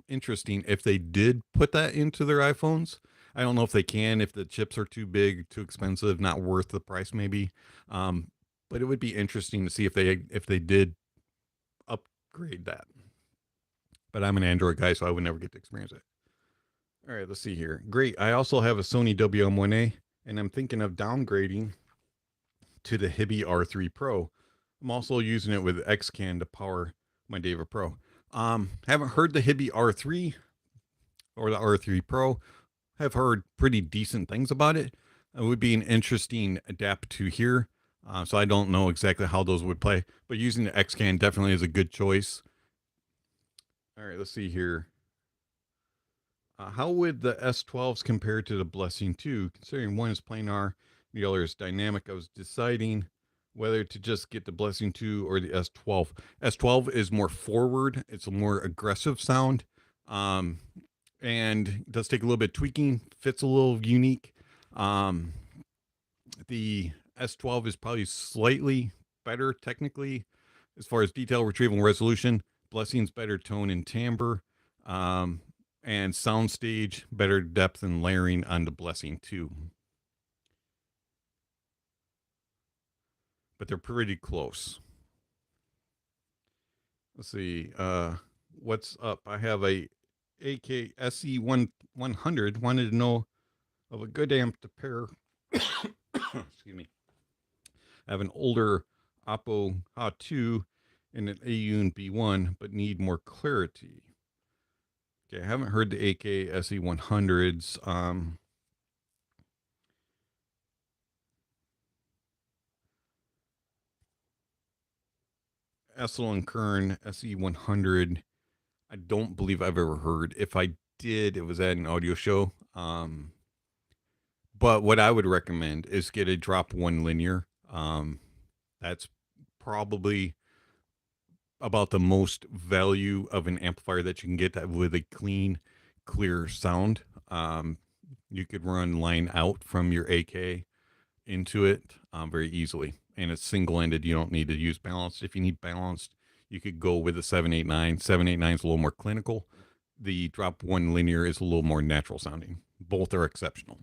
interesting if they did put that into their iPhones. I don't know if they can, if the chips are too big, too expensive, not worth the price, maybe. But it would be interesting to see if they did upgrade that. But I'm an Android guy, so I would never get to experience it. All right, let's see here. Great. I also have a Sony WM1A, and I'm thinking of downgrading to the Hibby R3 Pro. I'm also using it with Xcan to power my Dava Pro. Haven't heard the Hibby R3 or the R3 Pro. Have heard pretty decent things about it. It would be an interesting adapt to here. So I don't know exactly how those would play, but using the Xcan definitely is a good choice. All right, let's see here. How would the S12s compare to the Blessing 2, considering one is planar, the other is dynamic? I was deciding whether to just get the Blessing 2 or the S12. S12 is more forward. It's a more aggressive sound. And it does take a little bit of tweaking, fits a little unique. The S12 is probably slightly better technically as far as detail, retrieval, and resolution. Blessing's better tone and timbre. And soundstage, better depth and layering on the Blessing too. But they're pretty close. Let's see. What's up? I have a AK SE100. Wanted to know of a good amp to pair. Excuse me. I have an older Oppo Ha2 and an AUN B1, but need more clarity. Okay, I haven't heard the AK SE100s. Essel and Kern SE100. I don't believe I've ever heard. If I did, it was at an audio show. But what I would recommend is get a drop one linear. That's probably about the most value of an amplifier that you can get that with a clean, clear sound. You could run line out from your AK into it very easily, and it's single-ended. You don't need to use balanced. If you need balanced, you could go with a 789. 789 is a little more clinical. The drop one linear is a little more natural sounding. Both are exceptional.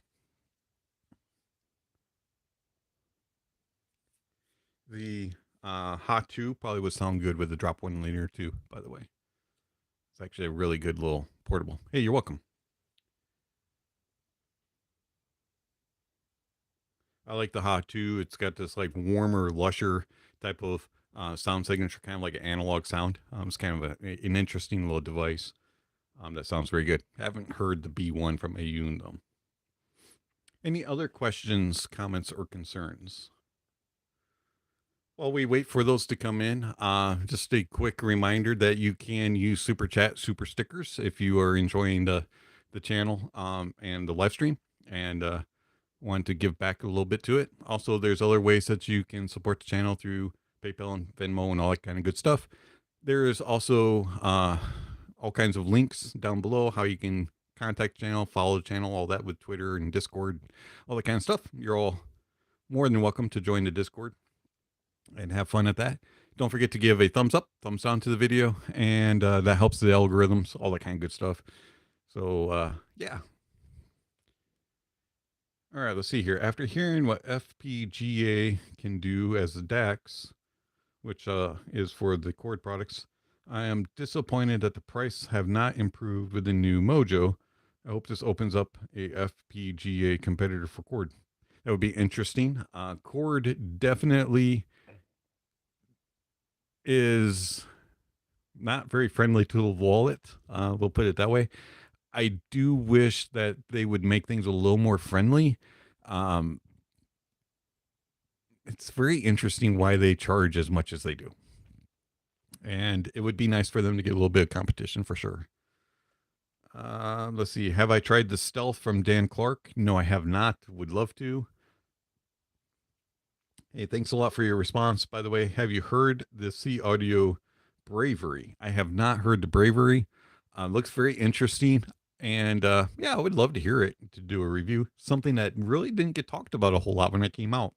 The Hot 2 probably would sound good with the drop one linear too, by the way. It's actually a really good little portable. Hey, you're welcome. I like the Hot 2. It's got this like warmer, lusher type of sound signature, kind of like an analog sound. It's kind of an interesting little device that sounds very good. Haven't heard the B1 from IEM though. Any other questions, comments, or concerns? While we wait for those to come in, just a quick reminder that you can use Super Chat, Super Stickers if you are enjoying the channel and the live stream and want to give back a little bit to it. Also, there's other ways that you can support the channel through PayPal and Venmo and all that kind of good stuff. There is also all kinds of links down below, how you can contact the channel, follow the channel, all that with Twitter and Discord, all that kind of stuff. You're all more than welcome to join the Discord and have fun at that. Don't forget to give a thumbs up, thumbs down to the video, and that helps the algorithms, all that kind of good stuff. So, yeah. All right, let's see here. After hearing what FPGA can do as the DAX, which is for the Chord products, I am disappointed that the price have not improved with the new Mojo. I hope this opens up a FPGA competitor for Chord. That would be interesting. Chord definitely is not very friendly to the wallet. We'll put it that way. I do wish that they would make things a little more friendly. It's very interesting why they charge as much as they do. And it would be nice for them to get a little bit of competition for sure. Let's see. Have I tried the Stealth from Dan Clark? No, I have not. Would love to. Hey, thanks a lot for your response. By the way, have you heard the C Audio Bravery? I have not heard the Bravery. Looks very interesting. And yeah, I would love to hear it, to do a review. Something that really didn't get talked about a whole lot when it came out.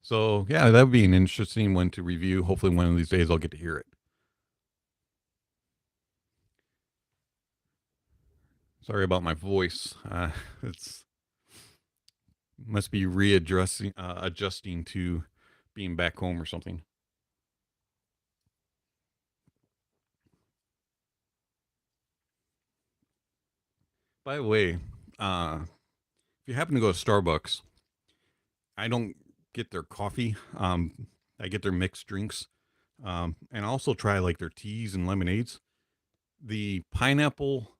So yeah, that would be an interesting one to review. Hopefully one of these days I'll get to hear it. Sorry about my voice. It's must be adjusting to being back home or something. By the way, if you happen to go to Starbucks, I don't get their coffee. I get their mixed drinks. And I also try like their teas and lemonades. The pineapple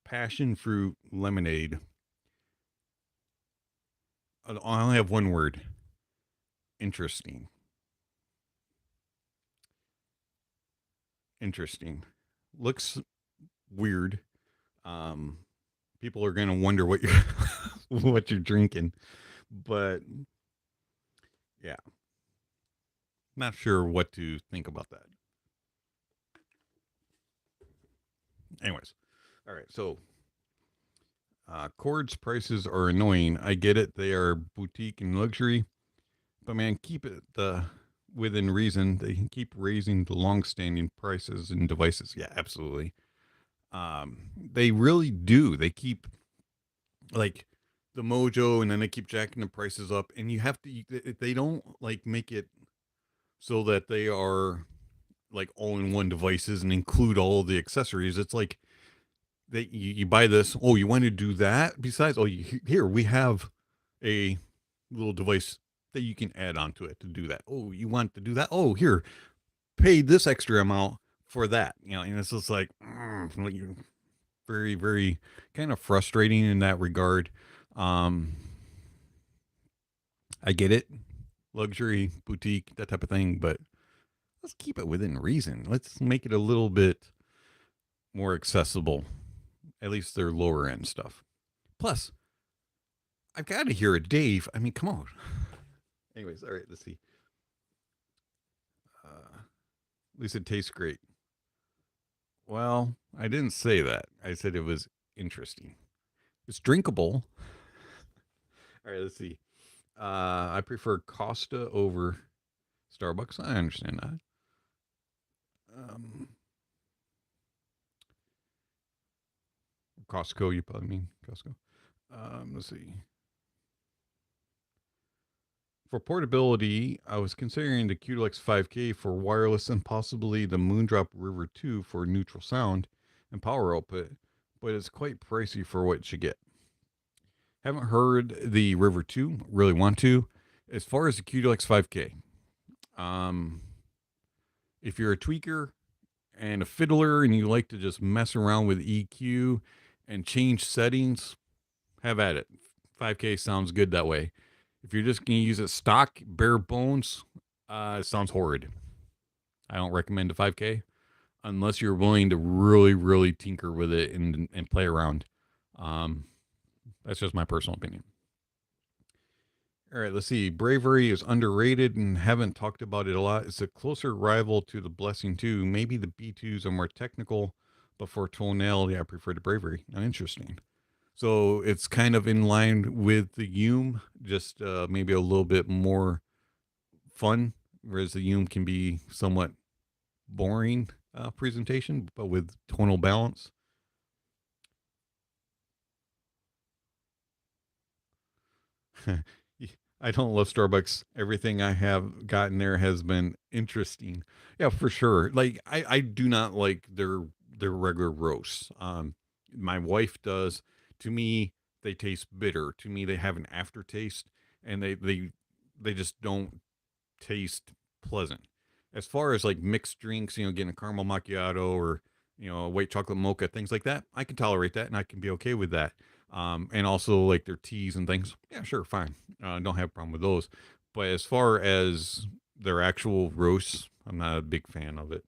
passion fruit lemonade. I only have one word. Interesting. Interesting. Looks weird. People are gonna wonder what you're what you're drinking, but yeah, not sure what to think about that. Anyways, all right. So, Chord's prices are annoying. I get it; they are boutique and luxury, but man, keep it within reason. They can keep raising the long-standing prices and devices. Yeah, absolutely. They really do. They keep like the Mojo, and then they keep jacking the prices up, and you have to. They don't like make it so that they are like all-in-one devices and include all the accessories. It's like that you buy this. Oh, you want to do that? Besides, here we have a little device that you can add onto it to do that. Oh, you want to do that? Oh, here, pay this extra amount for that. You know, and it's just like very, very kind of frustrating in that regard. I get it, luxury, boutique, that type of thing, but let's keep it within reason. Let's make it a little bit more accessible, at least their lower end stuff. Plus, I've got to hear it, Dave. I mean, come on. Anyways, all right, let's see. At least it tastes great. Well, I didn't say that. I said it was interesting. It's drinkable. All right, let's see. I prefer Costa over Starbucks. I understand that. Um, Costco, you probably mean Costco. Let's see. For portability, I was considering the QLX 5K for wireless and possibly the Moondrop River 2 for neutral sound and power output, but it's quite pricey for what you get. Haven't heard the River 2, really want to. As far as the QLX 5K, um, if you're a tweaker and a fiddler and you like to just mess around with EQ and change settings, have at it. 5K sounds good that way. If you're just going to use it stock, bare bones, it sounds horrid. I don't recommend a 5K unless you're willing to really, really tinker with it and play around. Um, that's just my personal opinion. All right, let's see. Bravery is underrated and haven't talked about it a lot. It's a closer rival to the Blessing 2. Maybe the B2s are more technical, but for tonality, I prefer the Bravery. Interesting. So it's kind of in line with the Ume, just maybe a little bit more fun, whereas the Ume can be somewhat boring presentation, but with tonal balance. I don't love Starbucks. Everything I have gotten there has been interesting. Yeah, for sure. Like I do not like their regular roasts. My wife does. To me, they taste bitter. To me, they have an aftertaste, and they just don't taste pleasant. As far as like mixed drinks, getting a caramel macchiato or a white chocolate mocha, things like that, I can tolerate that and I can be okay with that. And also like their teas and things, yeah, sure, fine. Don't have a problem with those. But as far as their actual roasts, I'm not a big fan of it.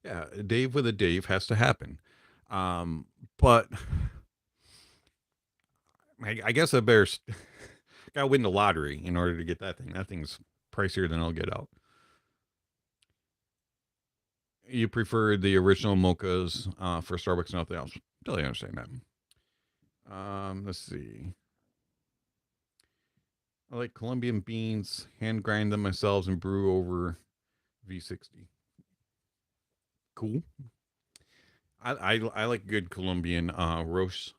Yeah, Dave with a Dave has to happen. But I guess I better gotta win the lottery in order to get that thing. That thing's pricier than I'll get out. You prefer the original mochas for Starbucks, nothing else. Totally understand that. Let's see. I like Colombian beans, hand grind them myself, and brew over V60. Cool. I like good Colombian roasts.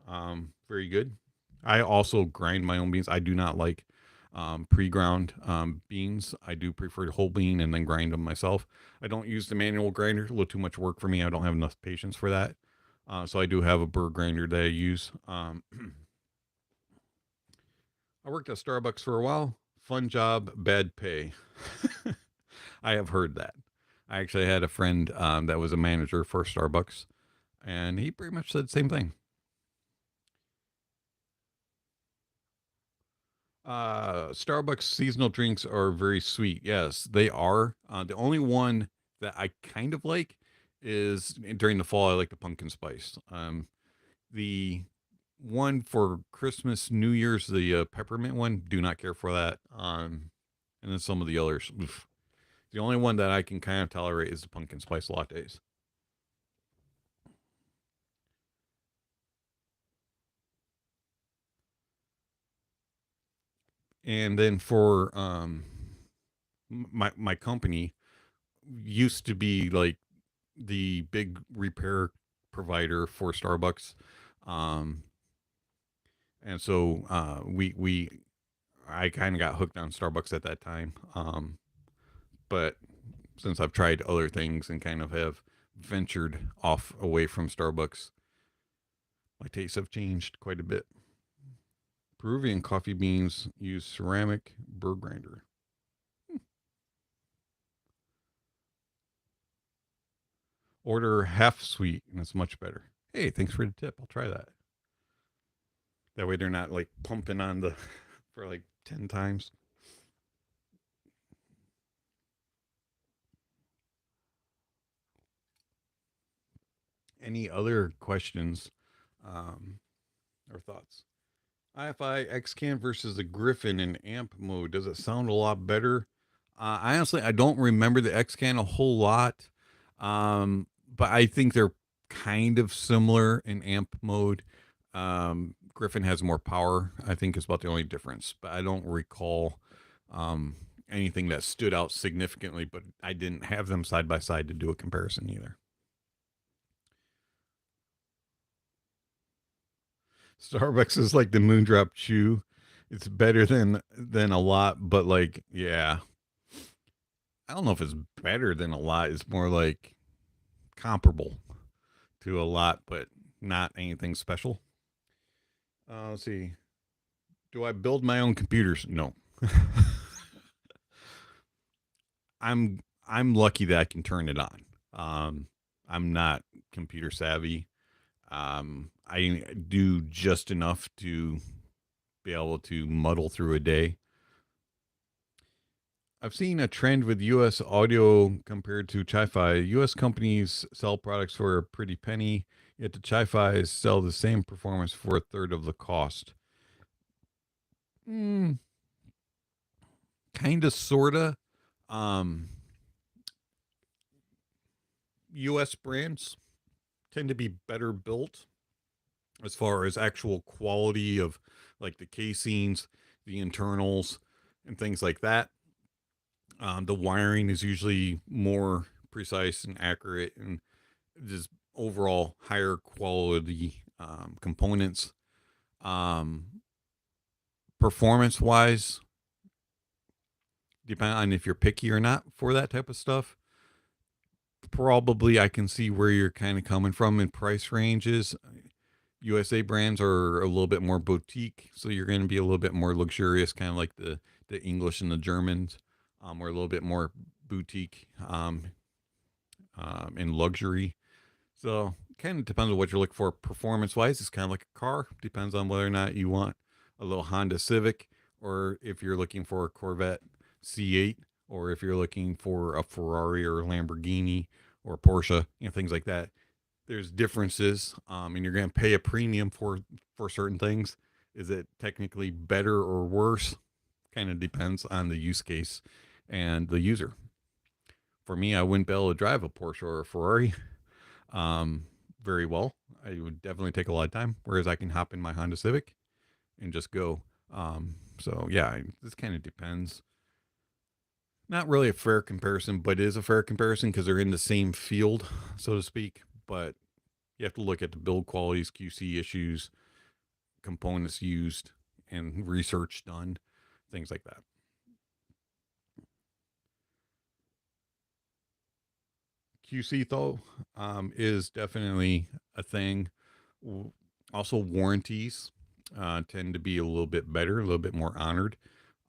Very good. I also grind my own beans. I do not like pre-ground beans. I do prefer whole bean and then grind them myself. I don't use the manual grinder. A little too much work for me. I don't have enough patience for that. So I do have a burr grinder that I use. I worked at Starbucks for a while. Fun job, bad pay. I have heard that. I actually had a friend that was a manager for Starbucks, and he pretty much said the same thing. Starbucks seasonal drinks are very sweet. Yes, they are. The only one that I kind of like is during the fall. I like the pumpkin spice. The one for Christmas, New Year's, the peppermint one. Do not care for that. And then some of the others. Oof. The only one that I can kind of tolerate is the pumpkin spice lattes. And then for my company used to be like the big repair provider for Starbucks. Um, and so we I kind of got hooked on Starbucks at that time. But since I've tried other things and kind of have ventured off away from Starbucks, my tastes have changed quite a bit. Peruvian coffee beans use ceramic burr grinder. Order half sweet and it's much better. Hey, thanks for the tip. I'll try that. That way they're not like pumping on the for like 10 times. Any other questions or thoughts? IFI Xcan versus the Griffin in amp mode. Does it sound a lot better? Honestly, I don't remember the Xcan a whole lot, but I think they're kind of similar in amp mode. Griffin has more power, I think, is about the only difference, but I don't recall um, anything that stood out significantly, but I didn't have them side by side to do a comparison either. Starbucks is like the Moondrop Chew. It's better than a lot, but like, yeah, I don't know if it's better than a lot. It's more like comparable to a lot, but not anything special. Let's see. Do I build my own computers? No. I'm lucky that I can turn it on. I'm not computer savvy. I do just enough to be able to muddle through a day. I've seen a trend with US audio compared to chi-fi. US companies sell products for a pretty penny, yet the chi-fis sell the same performance for a third of the cost. Mm, kind of, sorta. Um, US brands tend to be better built as far as actual quality of like the casings, the internals, and things like that. The wiring is usually more precise and accurate, and just overall higher quality components. Um, Performance wise, depending on if you're picky or not for that type of stuff, probably I can see where you're kind of coming from in price ranges. USA brands are a little bit more boutique, so you're going to be a little bit more luxurious, kind of like the English and the Germans. We're a little bit more boutique in luxury. So kind of depends on what you're looking for. Performance wise, it's kind of like a car. Depends on whether or not you want a little Honda Civic, or if you're looking for a Corvette C8, or if you're looking for a Ferrari or a Lamborghini or Porsche, things like that. There's differences, and you're going to pay a premium for certain things. Is it technically better or worse? Kind of depends on the use case and the user. For me, I wouldn't be able to drive a Porsche or a Ferrari um, very well. I would definitely take a lot of time, whereas I can hop in my Honda Civic and just go. So yeah, this kind of depends. Not really a fair comparison, but it is a fair comparison because they're in the same field, so to speak. But you have to look at the build qualities, QC issues, components used, and research done, things like that. QC though is definitely a thing. Also, warranties tend to be a little bit better, a little bit more honored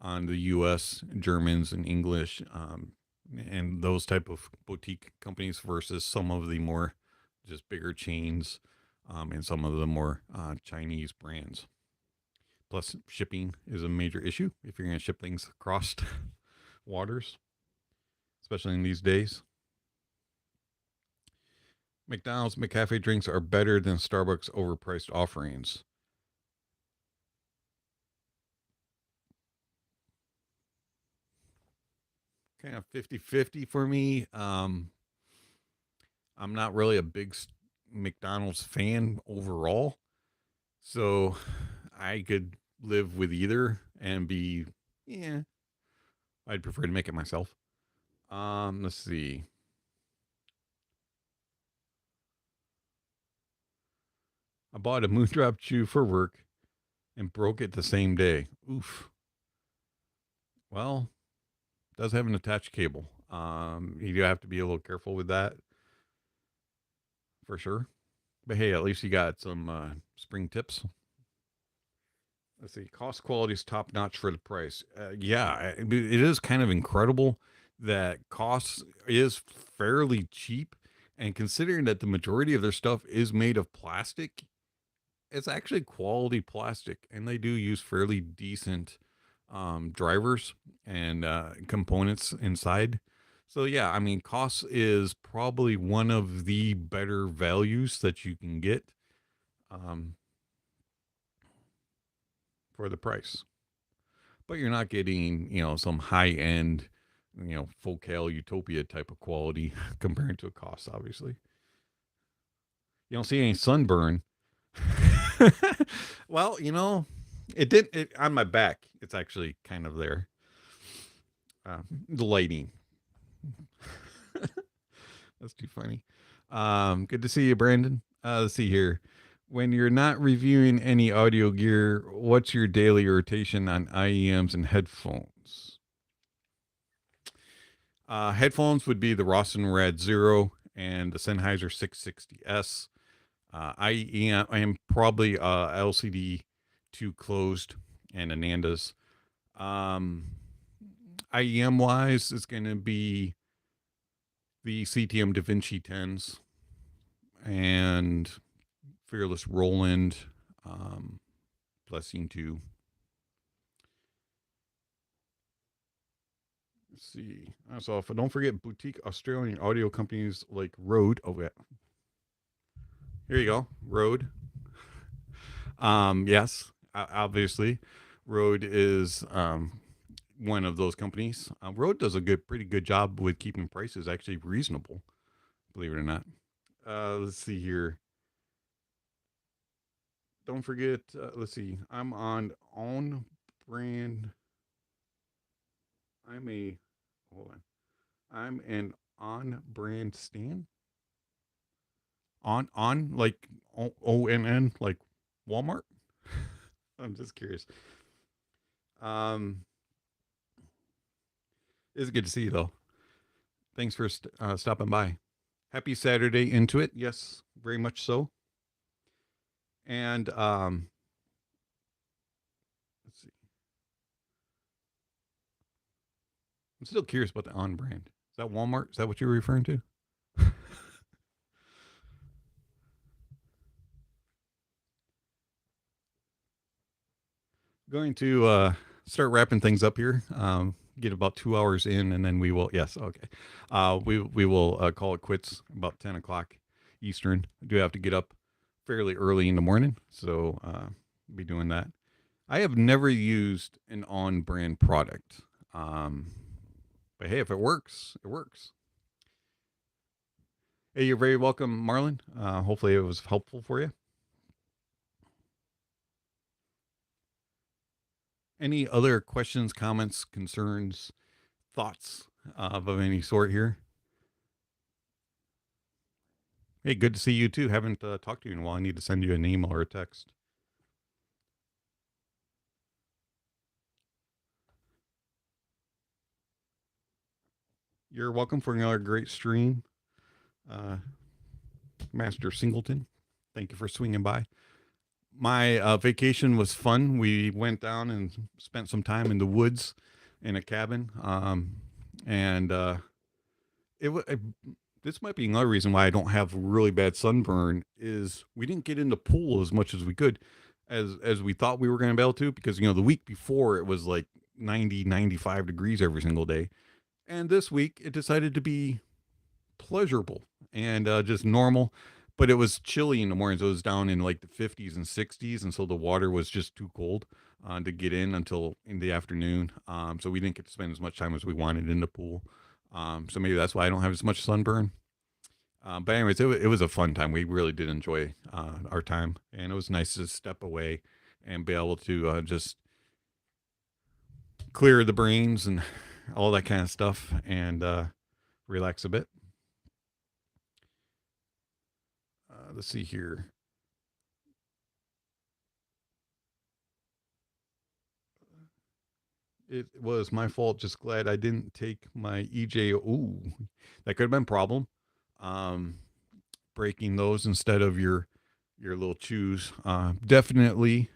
on the U.S. Germans and English and those type of boutique companies versus some of the more just bigger chains and some of the more Chinese brands. Plus, shipping is a major issue if you're going to ship things across waters, especially in these days. McDonald's McCafe drinks are better than Starbucks overpriced offerings. Kind of 50-50 for me. I'm not really a big McDonald's fan overall. So I could live with either and be, yeah, I'd prefer to make it myself. Let's see. I bought a Moondrop Chew for work and broke it the same day. Oof. Well, it does have an attached cable. You do have to be a little careful with that for sure. But hey, at least you got some spring tips. Let's see. Cost quality is top notch for the price. Yeah, it is kind of incredible that cost is fairly cheap. And considering that the majority of their stuff is made of plastic, it's actually quality plastic. And they do use fairly decent drivers and components inside. So, yeah, I mean, cost is probably one of the better values that you can get. Um, for the price. But you're not getting, some high end, Focal Utopia type of quality compared to a cost, obviously. You don't see any Sunburn. Well, it on my back. It's actually kind of there. The lighting. That's too funny. Good to see you, Brandon. Let's see here. When you're not reviewing any audio gear, what's your daily rotation on IEMs and headphones? Headphones would be the Rossen Red Zero and the Sennheiser 660S. I am probably LCD 2 closed and Ananda's. IEM wise, it's going to be the CTM DaVinci 10s and Fearless Roland Blessing 2. Let's see. So if I don't forget, boutique Australian audio companies like Rode. Oh, yeah. Here you go. Rode. Yes, obviously. Rode is one of those companies. Rode does a pretty good job with keeping prices actually reasonable, believe it or not. Let's see here. Don't forget, let's see. I'm on brand. Hold on. I'm an on brand stand. On like ONN, like Walmart. I'm just curious. It's good to see you though. Thanks for stopping by. Happy Saturday into it. Yes, very much so. And let's see. I'm still curious about the on brand. Is that Walmart? Is that what you're referring to? Going to start wrapping things up here. Get about 2 hours in, and then we will. Yes, okay. We will call it quits about 10 o'clock Eastern. I do have to get up fairly early in the morning, so be doing that. I have never used an on-brand product, but hey, if it works, it works. Hey, you're very welcome, Marlon. Hopefully, it was helpful for you. Any other questions, comments, concerns, thoughts of any sort here? Hey, good to see you too. Haven't talked to you in a while. I need to send you an email or a text. You're welcome for another great stream. Master Singleton, thank you for swinging by. My vacation was fun. We went down and spent some time in the woods in a cabin. And this might be another reason why I don't have really bad sunburn is we didn't get in the pool as much as we could as we thought we were going to be able to, because the week before it was like 90-95 degrees every single day, and this week it decided to be pleasurable and just normal, but it was chilly in the mornings. It was down in like the 50s and 60s, and so the water was just too cold to get in until in the afternoon. So we didn't get to spend as much time as we wanted in the pool. So maybe that's why I don't have as much sunburn. But anyways, it was a fun time. We really did enjoy our time, and it was nice to step away and be able to just clear the brains and all that kind of stuff and relax a bit. Let's see here. It was my fault. Just glad I didn't take my EJ. Ooh, that could have been a problem. Breaking those instead of your little chews. Definitely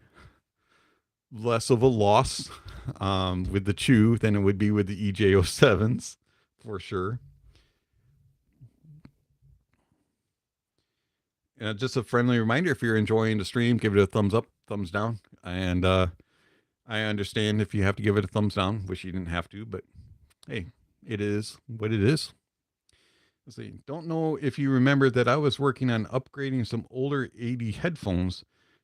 less of a loss with the chew than it would be with the EJ07s for sure. Just a friendly reminder, if you're enjoying the stream, give it a thumbs up, thumbs down. And I understand if you have to give it a thumbs down. Wish you didn't have to, but hey, it is what it is. Let's see. Don't know if you remember that I was working on upgrading some older 80 headphones.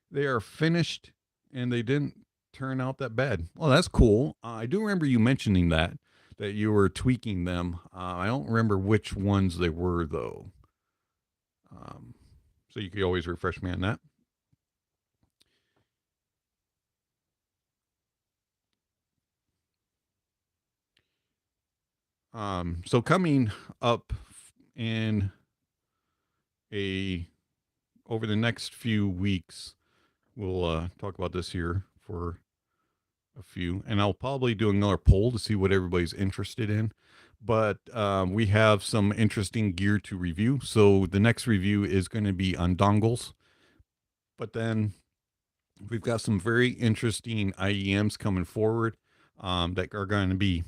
They are finished and they didn't turn out that bad. Well, that's cool. I do remember you mentioning that you were tweaking them. I don't remember which ones they were though. So you could always refresh me on that. So coming up in over the next few weeks, we'll talk about this here for a few, and I'll probably do another poll to see what everybody's interested in. But we have some interesting gear to review. So the next review is going to be on dongles, but then we've got some very interesting IEMs coming forward that are going to be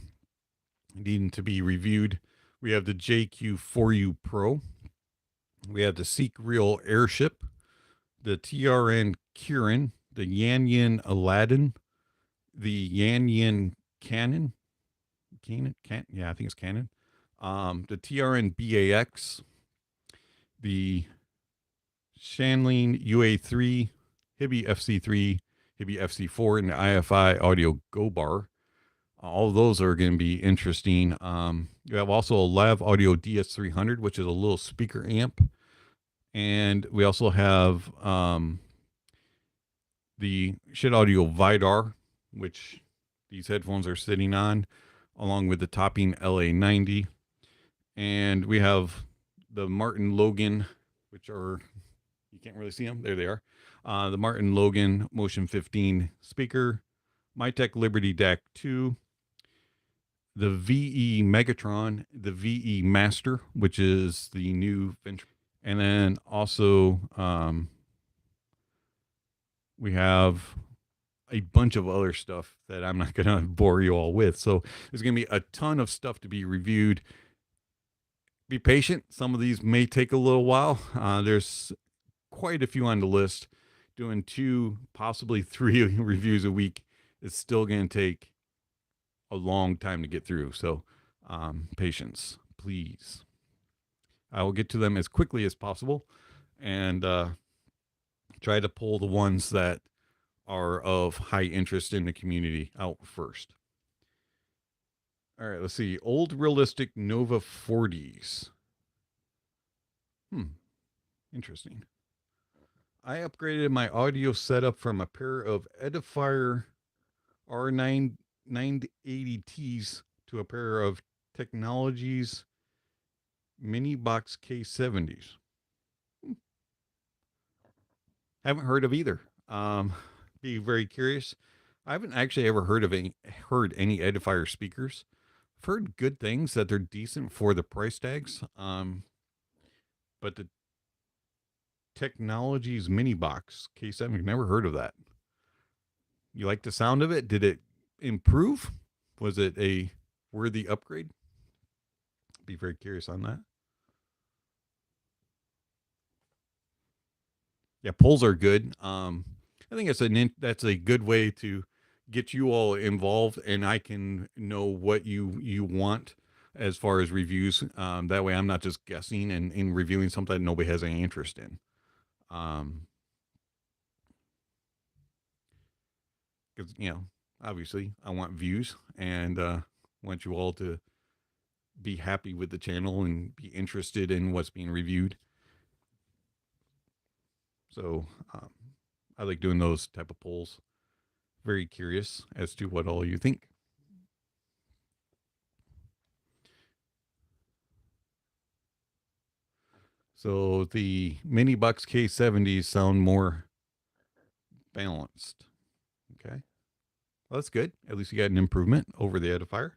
needing to be reviewed. We have the JQ4U Pro. We have the Seek Real Airship, the TRN Kirin, the Yanyan Aladdin, the Yanyan Canon. Yeah, I think it's Canon. The TRN BAX, the Shanling UA3, Hibby FC3, Hibby FC4, and the IFI Audio Go Bar. All of those are going to be interesting. You have also a Lav Audio DS300, which is a little speaker amp. And we also have the Shit Audio Vidar, which these headphones are sitting on, along with the Topping LA90. And we have the Martin Logan, which are, you can't really see them. There they are. The Martin Logan Motion 15 speaker, Mytek Liberty DAC 2, the VE Megatron, the VE Master, which is the new venture. And then also we have a bunch of other stuff that I'm not going to bore you all with. So there's going to be a ton of stuff to be reviewed. Be patient. Some of these may take a little while. There's quite a few on the list. Doing 2, possibly 3 reviews a week is still going to take a long time to get through. So patience, please. I will get to them as quickly as possible and try to pull the ones that are of high interest in the community out first. All right, let's see. Old Realistic Nova 40s. Interesting. I upgraded my audio setup from a pair of Edifier R980Ts to a pair of Technologies Mini Box K70s. Haven't heard of either. Be very curious. I haven't actually ever heard any Edifier speakers. I've heard good things, that they're decent for the price tags. But the Technologies Mini Box K7, never heard of that. You like the sound of it? Did it improve? Was it a worthy upgrade? Be very curious on that. Yeah, polls are good. I think that's a good way to get you all involved, and I can know what you want as far as reviews. That way I'm not just guessing and reviewing something that nobody has any interest in. Because, obviously I want views and want you all to be happy with the channel and be interested in what's being reviewed. So I like doing those type of polls. Very curious as to what all you think. So the Mini Box K70s sound more balanced. Okay. Well, that's good. At least you got an improvement over the Edifier.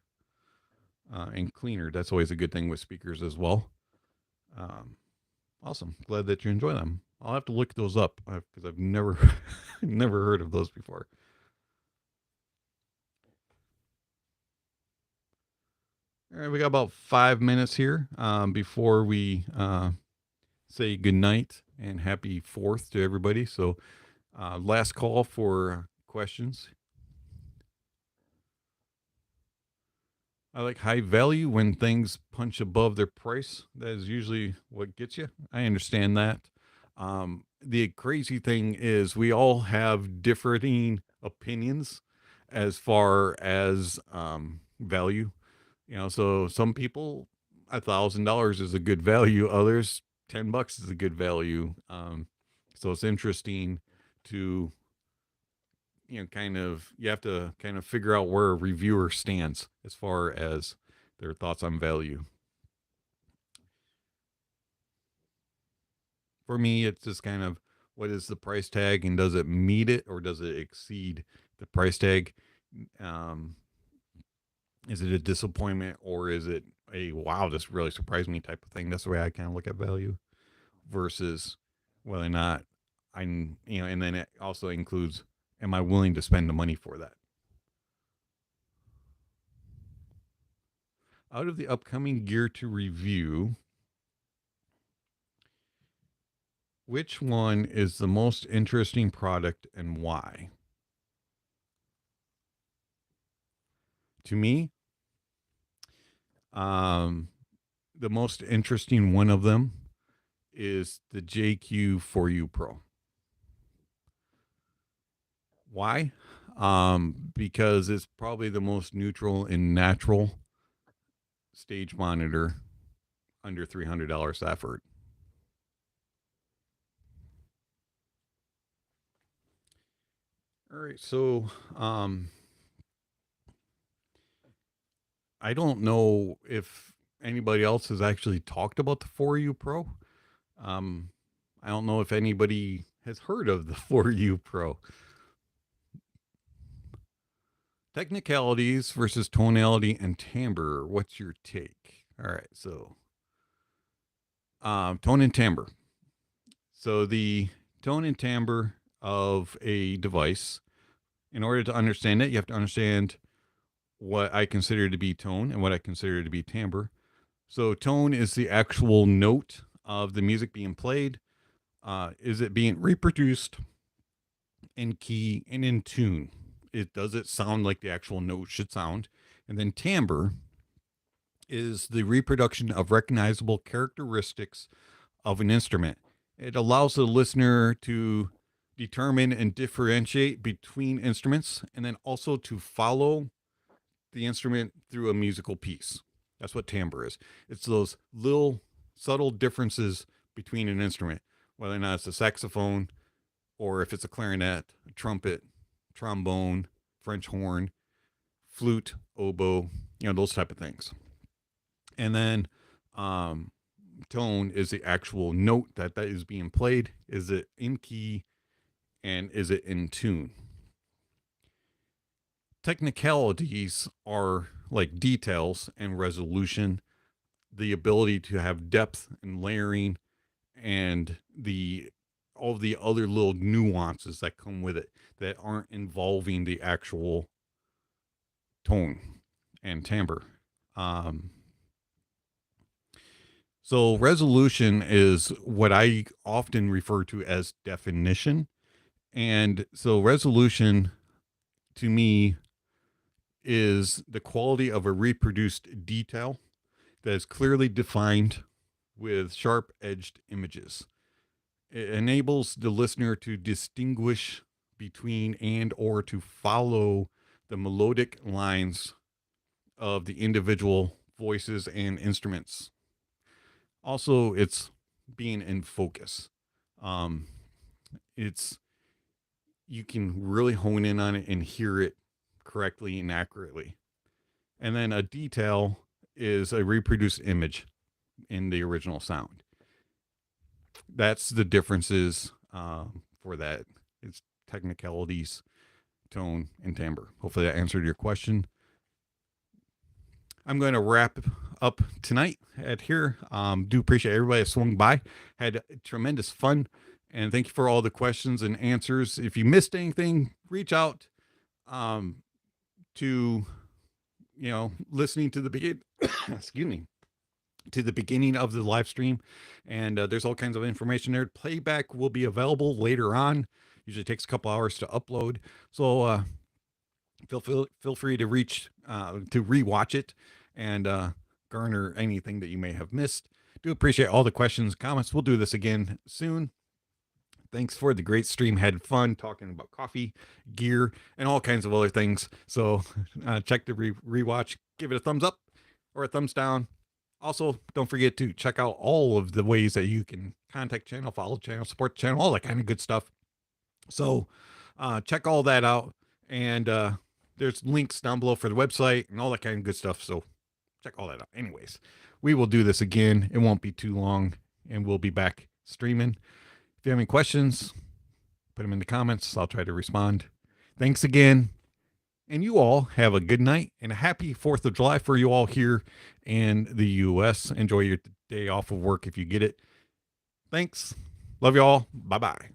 And cleaner. That's always a good thing with speakers as well. Awesome. Glad that you enjoy them. I'll have to look those up because I've never never heard of those before. All right, we got about 5 minutes here before we say goodnight and happy 4th to everybody. So last call for questions. I like high value when things punch above their price. That is usually what gets you. I understand that. The crazy thing is we all have differing opinions as far as value. So some people, $1,000 is a good value. Others, $10 is a good value. So it's interesting to, you have to kind of figure out where a reviewer stands as far as their thoughts on value. For me, it's just kind of, what is the price tag, and does it meet it or does it exceed the price tag? Is it a disappointment, or is it a wow, this really surprised me type of thing? That's the way I kind of look at value versus whether or not and then it also includes, am I willing to spend the money for that? Out of the upcoming gear to review, which one is the most interesting product and why? To me, the most interesting one of them is the JQ4U Pro. Why? Because it's probably the most neutral and natural stage monitor under $300 Stafford. All right, so I don't know if anybody else has actually talked about the 4U Pro. I don't know if anybody has heard of the 4U Pro. Technicalities versus tonality and timbre. What's your take? All right, so tone and timbre. So the tone and timbre of a device, in order to understand it, you have to understand what I consider to be tone and what I consider to be timbre. So tone is the actual note of the music being played. Is it being reproduced in key and in tune? Does it sound like the actual note should sound? And then timbre is the reproduction of recognizable characteristics of an instrument. It allows the listener to determine and differentiate between instruments, and then also to follow the instrument through a musical piece. That's what timbre is. It's those little subtle differences between an instrument, whether or not it's a saxophone, or if it's a clarinet, a trumpet, trombone, French horn, flute, oboe, those type of things. And then tone is the actual note that is being played. Is it in key and is it in tune? Technicalities are like details and resolution, the ability to have depth and layering, and all the other little nuances that come with it that aren't involving the actual tone and timbre. So resolution is what I often refer to as definition. And so resolution to me is the quality of a reproduced detail that is clearly defined with sharp-edged images. It enables the listener to distinguish between and or to follow the melodic lines of the individual voices and instruments. Also, it's being in focus. You can really hone in on it and hear it correctly and accurately. And then a detail is a reproduced image in the original sound. That's the differences for that. It's technicalities, tone, and timbre. Hopefully that answered your question. I'm going to wrap up tonight at here. Do appreciate everybody that swung by. Had tremendous fun. And thank you for all the questions and answers. If you missed anything, reach out to, listening to the beginning, excuse me, to the beginning of the live stream. And there's all kinds of information there. Playback will be available later on. Usually takes a couple hours to upload. So feel free to rewatch it and garner anything that you may have missed. Do appreciate all the questions, comments. We'll do this again soon. Thanks for the great stream. Had fun talking about coffee, gear, and all kinds of other things. So check the rewatch. Give it a thumbs up or a thumbs down. Also, don't forget to check out all of the ways that you can contact channel, follow channel, support the channel, all that kind of good stuff. So check all that out. And there's links down below for the website and all that kind of good stuff. So check all that out. Anyways, we will do this again. It won't be too long, and we'll be back streaming. If you have any questions, put them in the comments. I'll try to respond. Thanks again. And you all have a good night and a happy 4th of July for you all here in the U.S. Enjoy your day off of work if you get it. Thanks. Love you all. Bye-bye.